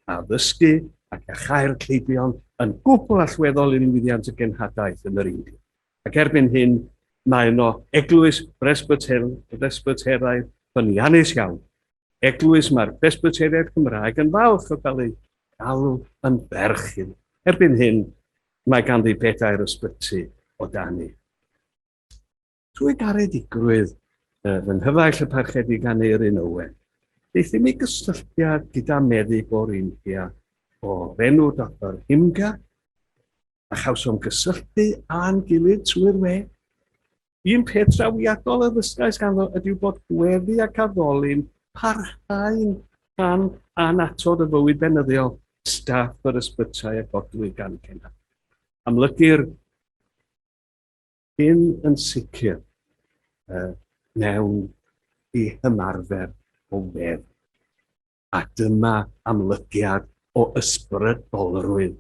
a ddysgu ac a chair cleibion yn gwbl allweddol i'n wyddiant y genhadaeth yn yr India. Ac erbyn hyn, mae yno eglwys presbyteraidd ffyniannus iawn. Eglwys mae'r presbyteriaid Cymraeg yn falch o gael ei galw yn ferchydd. Erbyn hyn, mae ganddi 4 ysbyty o dani. Trwy garedigrwydd fy nghyfaill y parchedig gan Eirin Owen, deith i mi gysylltiad gyda meddyg o'r India o'r enw Dr Himga, a chawsom gysylltu a'n gilydd trwy'r we. Un peth trawiadol y ddysgais ganddo ydyw bod gweddi ac addoli'n parhau'n rhan anatod y fywyd benyddiol staff yr ysbytau a godwy gan cenhad. Amlygu'r hyn yn sicr mewn i hymarfer o wedd. A dyma amlygiad o ysbrydolrwydd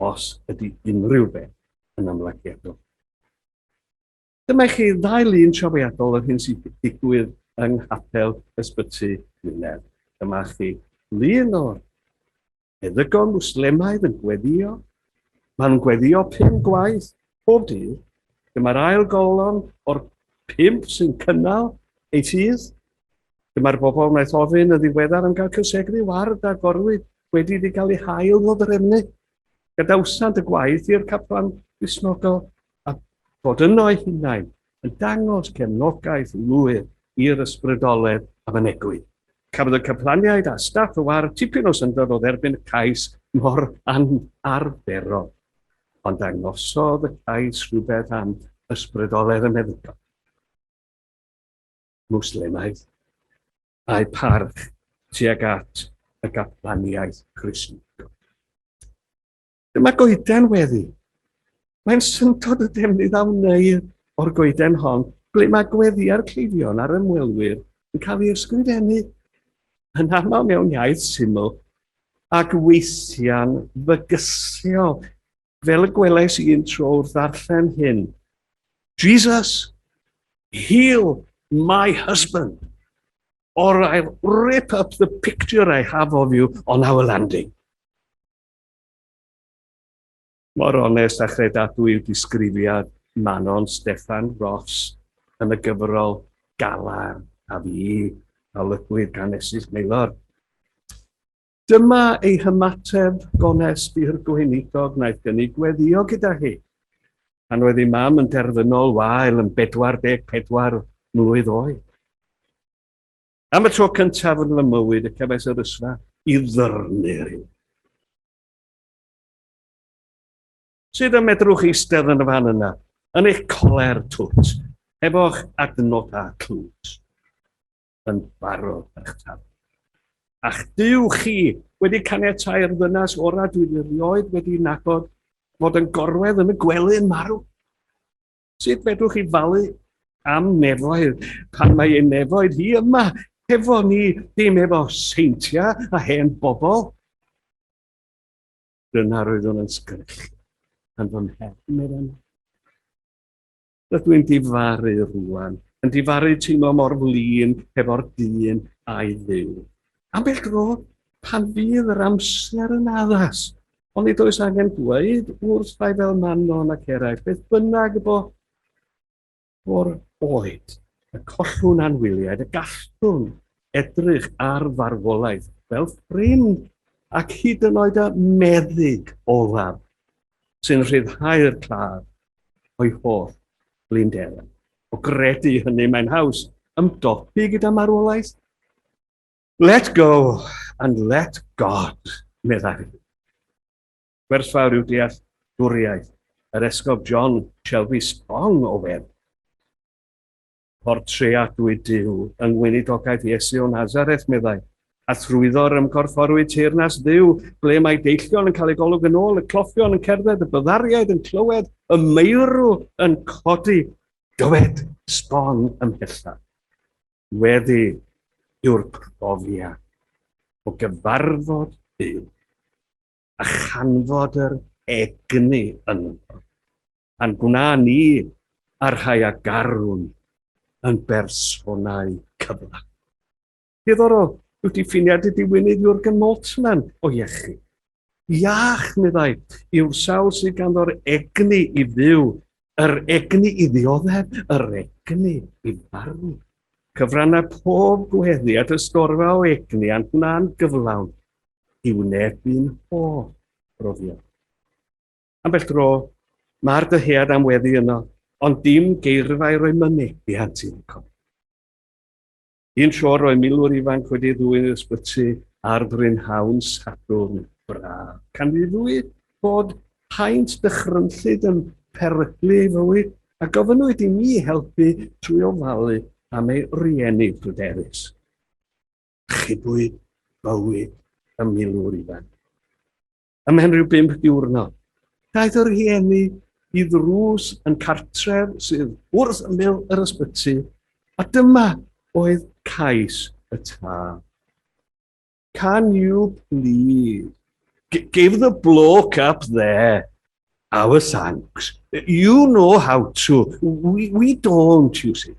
os ydy unrhyw beth yn amlygiadol. Dyma chi 2 lun trawiadol o'r hyn sy'n digwydd yng Nghapel Ysbyty Gwynedd. Dyma chi lun o'r eddygon Mwslemaidd yn gweddio. Maen gweddio 5 gwaith pob dydd. Dyma'r ail golon o'r 5 sy'n cynnal ei ffydd. Dyma'r bobl wnaeth ofyn y ddiweddar yn cael cysegri ward a gorwyd wedi cael ei hael o ddrefnu. Gadawsant y gwaith i'r caplan Cristnogol a bod yno ei hunain yn dangos cefnogaeth lwyr i'r Ysbrydoledd a fynegwyd. Cafodd y caplaniaid a staff y war tipyn o syndod o dderbyn y cais mor anarferol, ond dangosodd y cais rhywbeth am Ysbrydoledd y meddygol. Mwslemaidd a'i parch tuag at y gaplaniaeth Cristnogol. Dyma goeden weddi. Mae'n syndod y defnydd awneu'r o'r goeden hon, ble mae gweddiau'r cleifion ar ymwelwyr yn cael ei ysgrifennu yn aml mewn iaith syml, ac weithiau'n fygysiol, fel y gwelais i'n tro wrth ddarllen hyn. Jesus, heal my husband, or I'll rip up the picture I have of you on our landing. Mor onest a chredadwy yw disgrifiad Manon Steffan Ross yn y gyfrol Galar a fi, a lygwyr ganesydd Meilor. Dyma ei hymateb gonest i'r gweinidog wnaeth gynnig gweddio gyda hi. Pan oedd ei mam yn derfynol wael yn 44 mlwydd oed. Am y tro cyntaf yn fy mywyd y cefais yr ysfa i ddyrnu rhyw. Sut y medrwch eistedd yn y fan yna, yn eich coler twt, efo'ch adnodau clwt, yn barod eich taf. A'ch Duw chi wedi caniatáu'r ddynas ora dwi erioed wedi nabod fod yn gorwedd yn y gwely'n marw. Sut fedrwch chi falu am nefoedd pan mae ein nefoedd hi yma efo ni dim efo seintia a hen bobl? Dyna roeddwn yn sgrychu yn fy mhen yna. Rydw i'n difaru rwan, yn difaru teimlo mor flin efo'r dyn a'i ddiw. Ambell dro, pan fydd yr amser yn addas, ond nid oes angen dweud wrth rai fel Manon ac eraill, beth bynnag o'r oed, y collwn anwyliad, y gallwn edrych ar farwolaeth fel ffrind ac hyd yn oed y meddyg olaf sy'n rhyddhau'r claf o'i holl blinderau. O gredu hynny mae'n haws ymdopi gyda marwolaeth. Let go and let God, meddai. Gwersfawr yw dealltwriaeth, yr esgob John Shelby Spong o fer. Portreadwy Duw yng ngweinidogaeth Iesu o Nazareth, meddai, a thrwyddo'r ymgorfforwyd teyrnas Dduw, ble mae deillion yn cael ei golwg yn ôl, y cloffion yn cerdded, y byddariaid yn clywed, y meirw yn codi, dywed Spong ymhellach. Wedi yw'r profiad o gyfarfod Duw a chanfod yr egni yno, a'n gwna ni ar rhai a garwn yn bersonau cyfla. Diddorol, yw diffiniad y diwynydd Jürgen Moltmann o iechyd. Iach, meddai, yw'r sawl sydd ganddo'r egni i fyw, yr egni i ddioddef, yr egni i farw. Cyfrannau pob gweddiad y storfa o egni a'n hwnna'n gyflawn i wynebu'n holl brofiad. Ambell dro, mae'r dyhead am weddi yno, ond dim geirfau roi mynebiant i'n cofio. Un tro roi milwr ifanc wedi ddwyn ysbyty ar brynhawn sadwrn braf. Canfuddwyd bod haint dychrynllyd yn peryglu fywyd a gofynwyd i mi helpu trwy ofalu am ei rieni pryderus. Chibwyd bywyd y milwr ifanc. Ymhen rhyw 5 diwrnod, daeth yr rieni i ddrws yn cartref sydd wrth ymyl yr ysbyty, a dyma oedd cais y tad. Can you please give the bloke up there our thanks? You know how to. We don't, you see.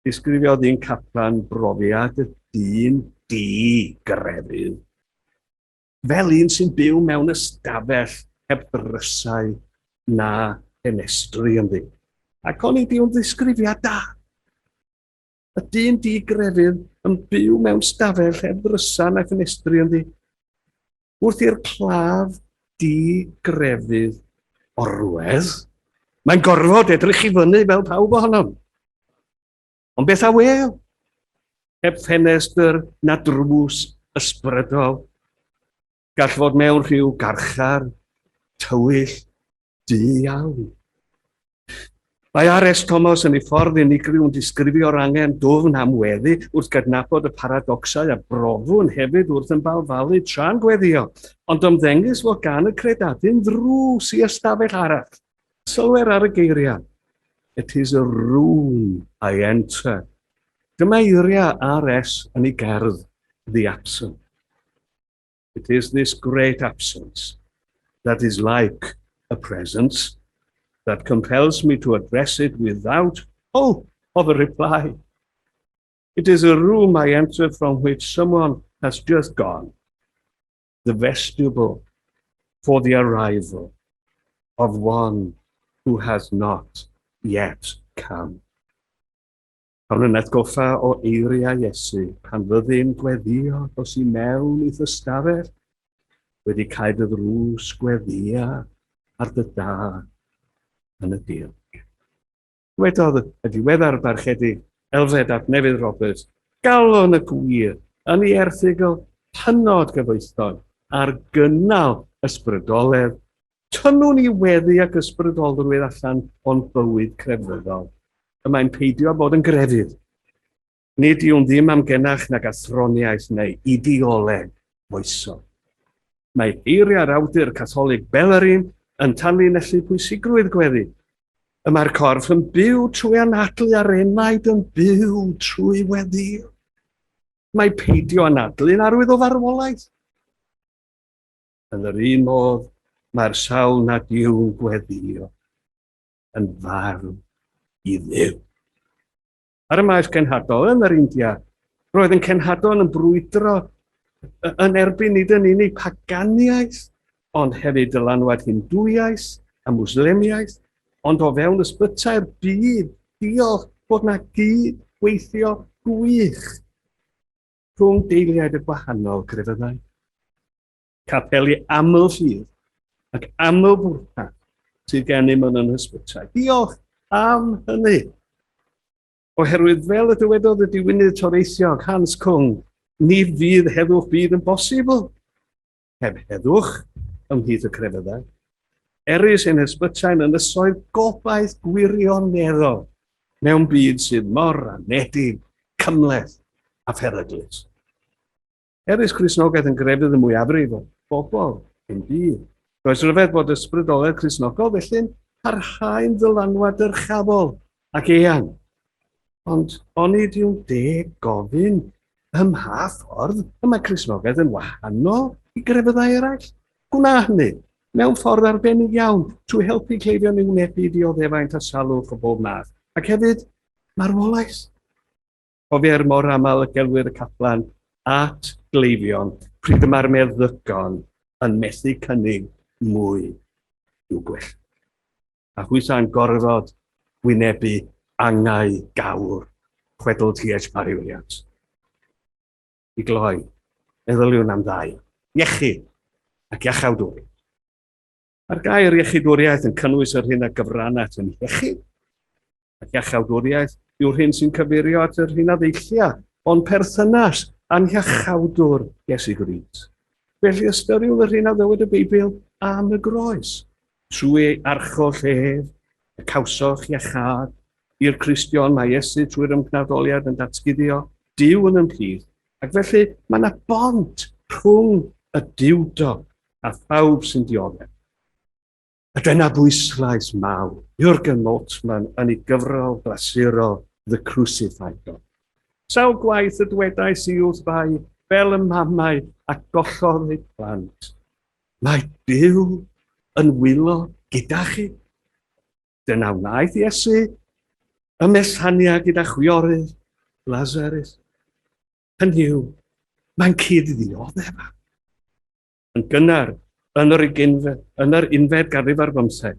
Disgrifiodd un caplan brofiad y dyn di-grefydd. Fel un sy'n byw mewn ystafell heb drysau na ffenestri ynddi. Ac o'n i diw'n ddisgrifiad da. Y dyn di-grefydd yn byw mewn stafell heb drysau na ffenestri ynddi. Wrth i'r claf di-grefydd orwedd, mae'n gorfod edrych i fyny fel pawb ohonom. Ond beth a wel? Heb ffenestr na drws ysbrydol, gall fod mewn rhyw garchar, tywyll, di-iawn. Mae R.S. Thomas yn ei ffordd unigryw yn disgrifio'r angen dwfn am weddi wrth gydnabod y paradoxau a brofwn hefyd wrth yn balfalu tra'n gweddio, ond ymddengys fod gan y credadu'n ddrws i ystafell arall. Sylwer ar y geiriau. It is a room I enter, Dyma eiriau RS yn ei gerdd, The Absent. It is this great absence that is like a presence that compels me to address it without hope of a reply. It is a room I enter from which someone has just gone, the vestibule for the arrival of one who has not yet come. Pan yn atgoffa o eiriau Iesu, pan fyddai'n gweddio os i mewn i ystafell, wedi cael y ddrws gweddia ar dy da yn y dilg. Wedodd y diweddar barchedu Elfed ap Nefydd Roberts, galon y gwir yn ei erthygl hynod gyfoethog ar gynnal ysbrydoledd, tynnwn ni weddi ac ysbrydolrwydd allan o'n bywyd crefyddol. Y mae'n peidio bod yn grefydd. Nid yw'n ddim am genach nag athroniaeth neu ideoleg moesol. Mae eiriau'r awdur Catholig Bellerin yn tanlinellu pwysigrwydd gweddi. Y mae'r corff yn byw trwy anadlu a'r enaid yn byw trwy weddi. Mae peidio anadlu'n arwydd o farwolaeth. Yn yr un modd, mae'r sawl nad yw'n gweddio yn farw i ddew. Ar y maes cenhadol yn yr India, roedd yn cenhadol yn brwydro yn erbyn nid yn unig paganiaeth, ond hefyd dylanwad Hindwaiaeth a Mwslemiaeth, ond o fewn ysbytau'r byd, diolch bod na gyd weithio gwych rhwng deiliaid y gwahanol grefyddau. Capeli aml ffydd ac aml bwrpas sydd gennym yn ysbytau. Diolch am hynny. Oherwydd fel y dywedodd y diwynydd toreithiog Hans Cwng, ni fydd heddwch byd yn bosibl. Heb heddwch ymhlith y crefyddau. Erys ein hysbytau'n ynysoedd gobaith gwirioneddol mewn byd sydd mor anedig, cymleth a pheryglus. Erys Cristnogaeth yn grefydd y mwyafrif o bobl yn byd. Does ryfedd bod ysbrydoledd Cristnogol felly'n parhau'n ddylanwad yrchafol ac eang. Ond onid yw'n deg gofyn ym mha ffordd y mae Cristnogaeth yn wahanol i grefyddau eraill. Gwna hynny mewn ffordd arbennig iawn trwy helpu cleifion i'w wynebu dioddefaint a salwch o bob math. Ac hefyd marwolaeth. Cofier mor aml y gelwyr y caplan at gleifion pryd y mae'r meddygon yn methu cynnig mwy i'w gwell. A hwysa'n gorfod wynebu angau gawr, chwedl T.H. Parry Williams. I gloi, meddyliwn am ddau, iechyd ac iachawdwri. Mae'r gair iechydwriaeth yn cynnwys yr hyn a gyfranat yn iechyd, ac iachawdwriaeth yw'r hyn sy'n cyfeirio at yr hyn a ddeillia, ond perthynas a'n iachawdwr Iesu Grist. Felly ystyriwn yr hyn a ddywed y Beibl am y groes, trwy archol llef, y cawsoch iachad, i'r Cristion mae Iesu trwy'r ymgnadoliad yn datguddio, Duw yn ymhlith, ac felly mae yna bont rhwng y diwdog a phawb sy'n dioddef. A dyna bwyslais mawr, Jürgen Moltmann yn ei gyfrol glasurol The Crucified God. Sawl gwaith y dwedais i wrth bai fel y mamau a gollodd eu plant. Mae Duw yn wylo gyda chi. Dyna wnaeth Iesu y Mesania gyda chwiorydd Lazarus. Hynny yw, mae'n cyd-ddioddef. Yn gynnar, yn yr unfed ganrif ar 15,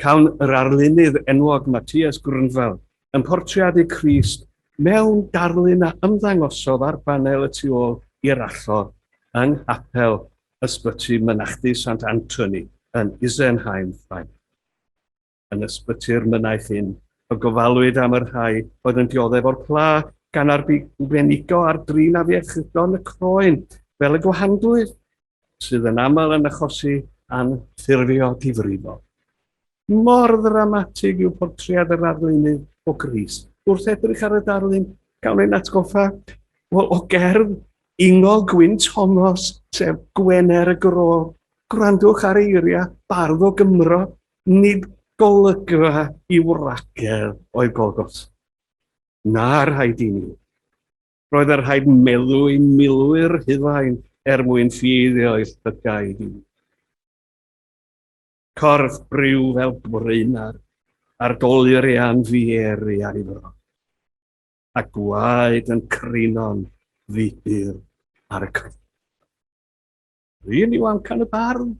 cawn yr arlunydd enwog Matthias Grunfeld yn portreadu Crist mewn darlun a ymddangosodd ar banel y tu ôl i'r allor yng nghapel Ysbyty Mynachdy Sant Anthony yn Isenheim, Ffrainc. Yn ysbyty'r mynaeth hyn, y gofalwyd am yr rhai oedd yn dioddef o'r pla gan arbenigo ar drin a fiechydon y croen fel y gwahandwydd sydd yn aml yn achosi anffurfio difrifol. Mor ddramatig yw portread yr arlunydd o Grist. Wrth edrych ar y darlun, gawn ein atgoffa o gerdd Ingol Gwyn Thomas, sef Gwener y Gro. Gwrandwch ar eiriau bardd o Gymro, nid golygfa i wragedd o'i Golgotha. na rhaid i ni. Roedd yr rhaid meddwl i milwyr Hufain mwyn ffeiddio i'r llygaid i. Corff briw fel brynar, a'r dolurian fieri a'i fro, a gwaed yn crino'n fudr ar y cyf. Rwy'n i'w amcan y barn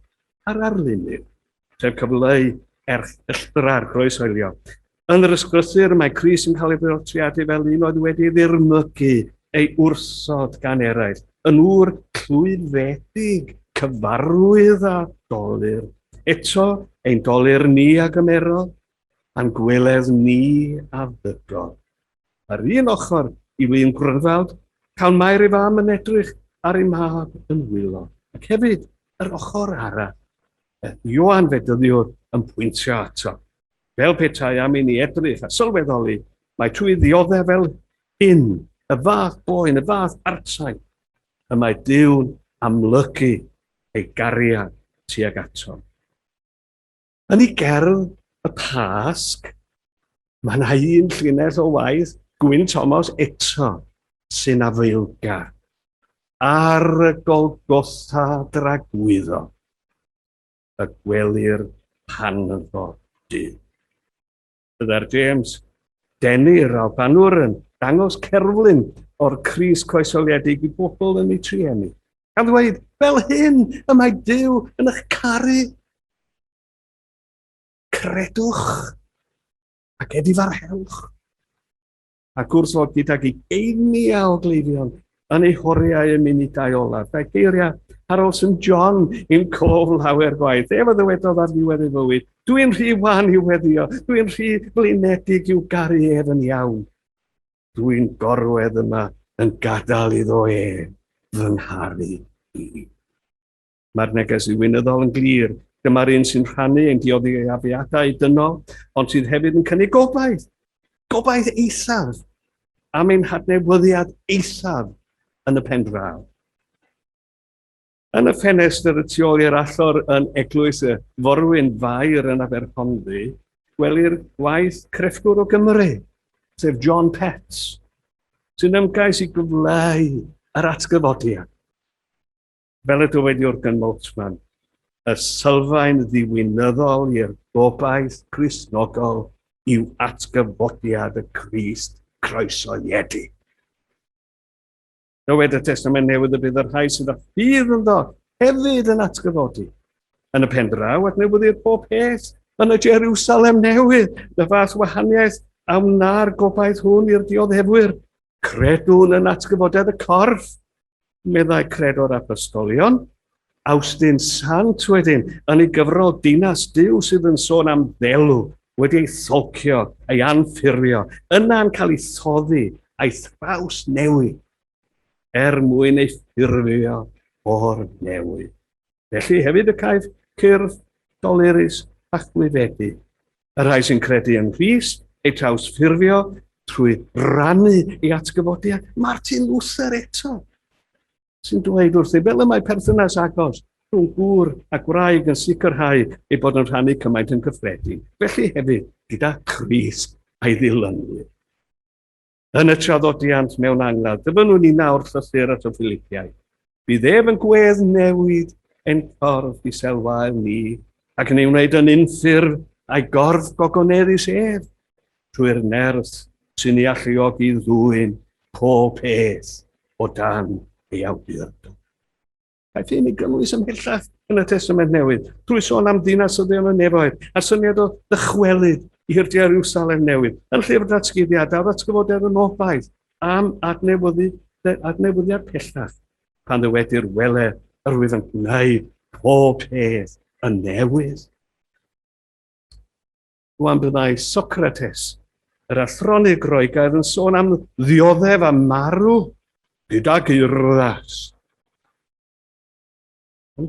ar arlunydd, sef cyfleu erchylltra'r groesoelio. Yn yr ysgrysur, mae Cris yn cael ei brotiadu fel un oedd wedi ddirmygu ei wrsod gan eraill, yn ŵr llwyfedig, cyfarwydd a dolir. Eto, ein dolir ni a gymerodd, a'n gweledd ni a ddygol. Ar un ochr, i wy'n gwrddawd, cael mae'r ei fam yn edrych ar ei mab yn wylo. Ac hefyd, yr ochr arall, Ioan Fedyddiwr yn pwyntio ato. Fel petai am i ni edrych a sylweddoli, mae trwy ddioddau fel hyn, y fath boen, y fath artau, y mae Duw'n amlygu ei gariad tuag ato. Yn ei gerdd y Pasg, mae yna un llinell o waith, Gwyn Thomas eto, sy'n afeilgar. Ar y Golgotha dragwyddo, y gwelir panfo Duw. Byddai'r James Denny'r Albanwr yn dangos cerflun o'r Cris coesoliedig i bobl yn ei trienni. A ddweud, fel hyn y mae Duw yn eich caru. Credwch ac edifarhelwch. Ac wrth fod gydag ei geinia o gleifion yn ei horiau y munudau olaf. Mae geiriau ar ôl St John i'n cof lawer gwaith. Efo ddywedodd ar ddiwedd ei fywyd. Dwi'n rhy wan i'w weddio. Dwi'n rhy blinedig i'w garu ef yn iawn. Dwi'n gorwedd yma yn gadael iddo fy ngharu i. Mae'r neges i weinyddol yn glir. Dyma'r un sy'n rhannu ein dioddeafiadau dynol, ond sydd hefyd yn cynnig gobaith. Gobaith eithaf. Am ein hadnewyddiad eithaf yn y pen draw. Yn y ffenestr y tu ôl i'r allor yn eglwys y Forwyn Fair yn Aberhonddu, gwelir gwaith crefftwr o Gymru, sef John Petts, sy'n ymgais i gyfleu yr atgyfodiad. Fel y dywediwr Gynmoltman, y sylfaen ddiwinyddol i'r gobaith Cristnogol yw atgyfodiad y Crist croesoliedig. Dywed y Testament Newydd y bydd yr rhai sydd â ffydd ynddo hefyd yn atgyfodi. Yn y pen draw adnewyddir pob peth yn y Jerusalem Newydd, y fath wahaniaeth a wna'r gobaith hwn i'r dioddefwyr. Credwn yn atgyfodiad y corff, meddai credo'r apostolion. Austin Sant wedyn yn ei gyfrol Dinas Duw sydd yn sôn am ddelw wedi ei tholcio, ei anffurfio, yna'n cael ei thoddi a'i thraws newid. Mwyn ei ffurfio o'r newydd. Felly hefyd y caeth cyrff dolurus a chwifedu. Y rhai sy'n credu yn Crist, ei traws ffurfio trwy rannu ei atgyfodiad. Martin Luther eto sy'n dweud wrthi, fel y mae perthynas agos rhwng gŵr a gwraig yn sicrhau ei bod yn rhannu cymaint yn cyffredin. Felly hefyd gyda Crist a'i ddilynwyr. Yn y traddodiant mewn angladd, dyfynwn ni nawr llythyr at o Filipiau. Bydd ef yn gwedd newid ein corff i selwael ni, ac yn ei wneud yn unffurf a'i gorff gogoneddus ef, trwy'r nerth sy'n ei alluogi ddwyn pob peth o dan ei awdurdod. Aeth ein ei gynnwys ymhellach yn y Testament Newydd, trwy sôn am ddinasyddion y nefoedd, a syniad o ddychwelyd i'r Jerusalem Newydd, yn llyfr datguddiadau, datgyfodiad yn obaith am adnewyddiad pellach, pan ddywedir wele yr wydd yn gwneud pob peth yn newydd. Rwan byddai Socrates, yr athronig Groegaidd, yn sôn am ddioddef a marw gydag urddas.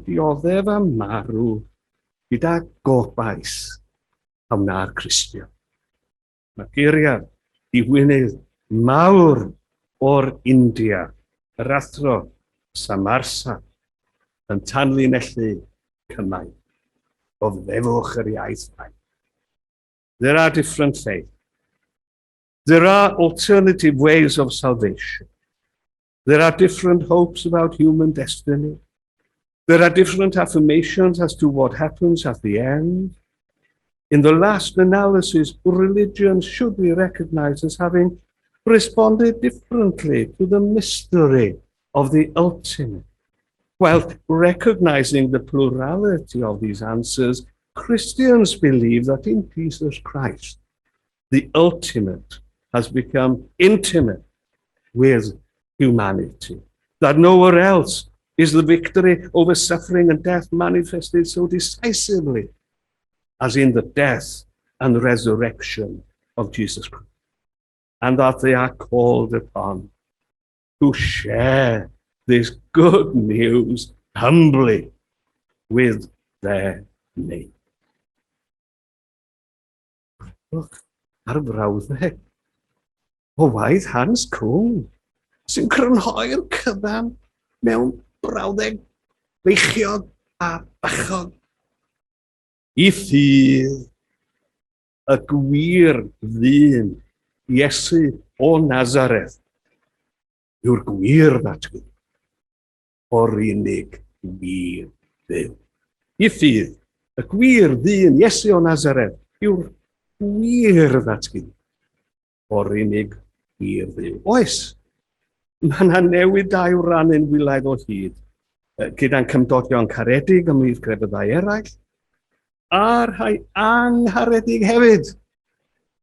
Dioddef a marw gyda gobaith a wna'r Cristion. Mae geiriau diwynydd mawr o'r India, yr athro Samarsa, yn tanlinellu cymaint. O ddefwch yr iaith fain. There are different faiths. There are alternative ways of salvation. There are different hopes about human destiny. There are different affirmations as to what happens at the end. In the last analysis, religions should be recognized as having responded differently to the mystery of the ultimate. While recognizing the plurality of these answers, Christians believe that in Jesus Christ, the ultimate has become intimate with humanity, that nowhere else is the victory over suffering and death manifested so decisively as in the death and resurrection of Jesus Christ, and that they are called upon to share this good news humbly with their neighbor. Look, ar y brawddeg o waith Hans Cwng sy'n crynhoi'r cyfan mewn brawddeg feichiog a bachog. I ffydd y gwir ddyn Iesu o Nazareth yw'r gwir ddatgyd o'r unig wir Dduw. I ffydd y gwir ddyn Iesu o Nazareth yw'r wir ddatgyd o'r unig wir Dduw. Oes, mae yna newid da i'w rannu'n wilaidd o hyd gyda'n cymdogion caredig ymhlith grefyddau eraill, a rhai angharedig hefyd,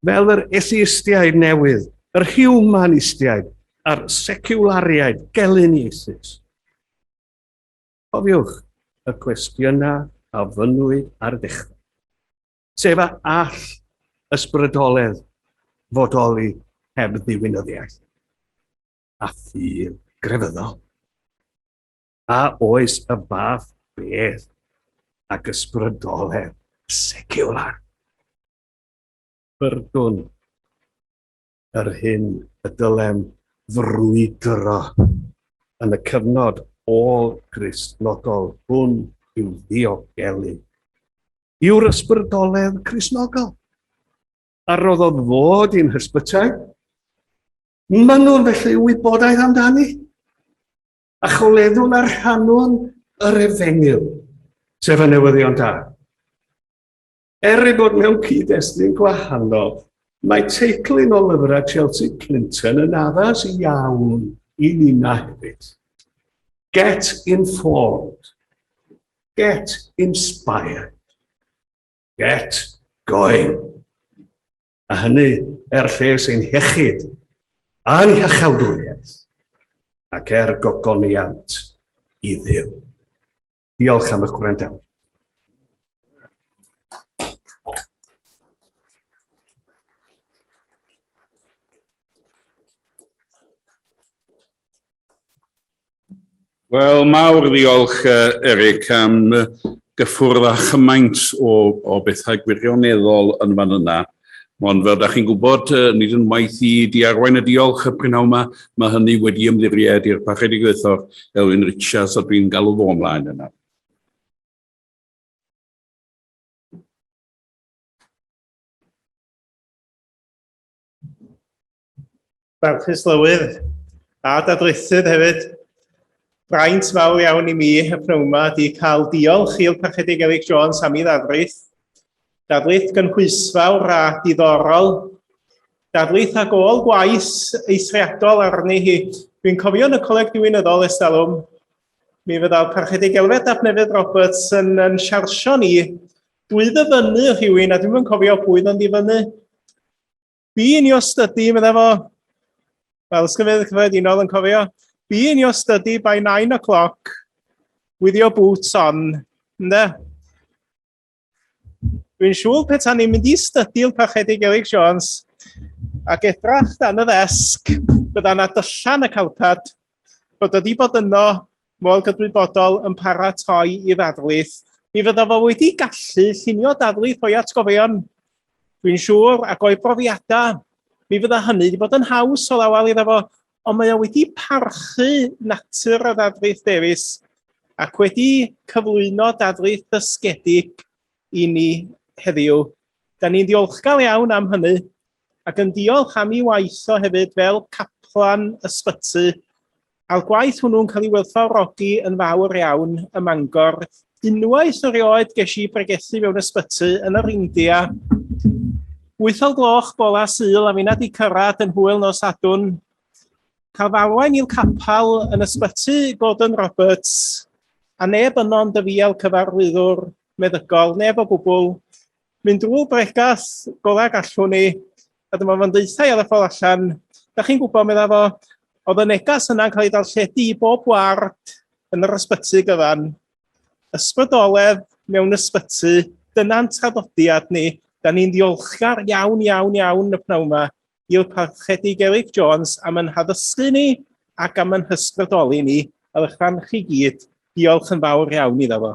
fel yr atheistiaid newydd, yr humanistiaid, a'r seculariaid gelyniesus. Cofiwch y cwestiynau a fynwyd ar ddechrau, sef a all ysbrydoledd fodoli heb ddiwinyddiaeth a ffyr grefyddol. A oes y fath beth ac ysbrydoledd secular. Byrdwn yr hyn y dylem frwydro yn y cyfnod ôl-gristnogol hwn i'w ddiogelu. Yw'r ysbrydoledd Cristnogol. A roddodd fod i'n hysbytau. Maen nhw'n felly wybodaeth amdani. A choleddwn ar rhannwn yr efengyl, sef y newyddion da. Ei bod mewn cyd-destun gwahanol, mae teitl un o lyfrau Chelsea Clinton yn addas iawn i nina hefyd. Get informed, get inspired, get going. A hynny lles ein hiechyd a'n hiachawdwriaeth ac gogoniant i Dduw. Diolch am eich gwrandawi. Wel, mawr ddiolch Eric am gyffwrdd â chymaint o bethau gwirioneddol yn fan yna. Ond fel da chi'n gwybod, nid yn waith i di arwain y diolch y prynaw yma, mae hynny wedi ymddiried i'r Parchedigaethwr Elwyn Richards a dwi'n galw fo ymlaen yna. Barchus Lywydd a Dadrithydd hefyd. Braint mawr iawn i mi y prynaw yma di cael diolch i'r Parchedig Jones am ei ddadrith. Darlith gynhwysfawr a diddorol. Darlith ag ôl gwaith eithriadol arni hi. Dwi'n cofio yn y coleg diwynyddol estalwm. Mi fydda'r Parchedigelfed Adnefydd Roberts yn siarsio ni dwy ddyfynu rhywun, a dwi'n cofio pwy yn ddifynu. Being your study, medda fo. Wel, ysgrifennydd cyffredinol yn cofio. Being your study by 9 o'clock with your boots on. Ynde? Dwi'n siŵr petai ni'n mynd i stydu'r Parchedig Jones ac edrach dan y ddesg bydda yna dyllan y carpad bod wedi bod yno mor gydwybodol yn paratoi i ddarlith. Mi fydda fo wedi gallu llunio darlith o'i atgofion. Dwi'n siŵr ac o'i brofiadau. Mi fydda hynny wedi bod yn haws o lawal iddo fo, ond mae o wedi parchu natur y ddadrith Davies ac wedi cyflwyno dadrith dysgedig i ni heddiw. Da ni'n diolchgar iawn am hynny, ac yn diolch am ei waith o hefyd fel caplan ysbyty, a'r gwaith hwnnw'n cael ei werthfawrogi yn fawr iawn ym Mangor. Unwaith erioed ges i bregethu mewn ysbyty yn yr India, 8:00 gola Sul a fi nad i cyrraedd yn hwyl nos Sadwrn, cael falwain i'r capal yn ysbyty Gordon Roberts, a neb yno'n dyfiel cyfarwyddwr meddygol, neb o gwbl, mynd drwy'r bregath gola gallwn ni, a dyma fo'n deithau ar y ffordd allan. Da chi'n gwybod, medda fo, oedd y negas yna'n cael ei darlledu i bob ward yn yr ysbyty gyfan. Ysbrydoledd mewn ysbyty, dyna'n traddodiad ni. Da ni'n ddiolchgar iawn y pnawn yma i'r Parchedig Eryk Jones am yn haddysgu ni ac am yn hysbrydoli ni. A ddechrau'n chi gyd, diolch yn fawr iawn iddo fo.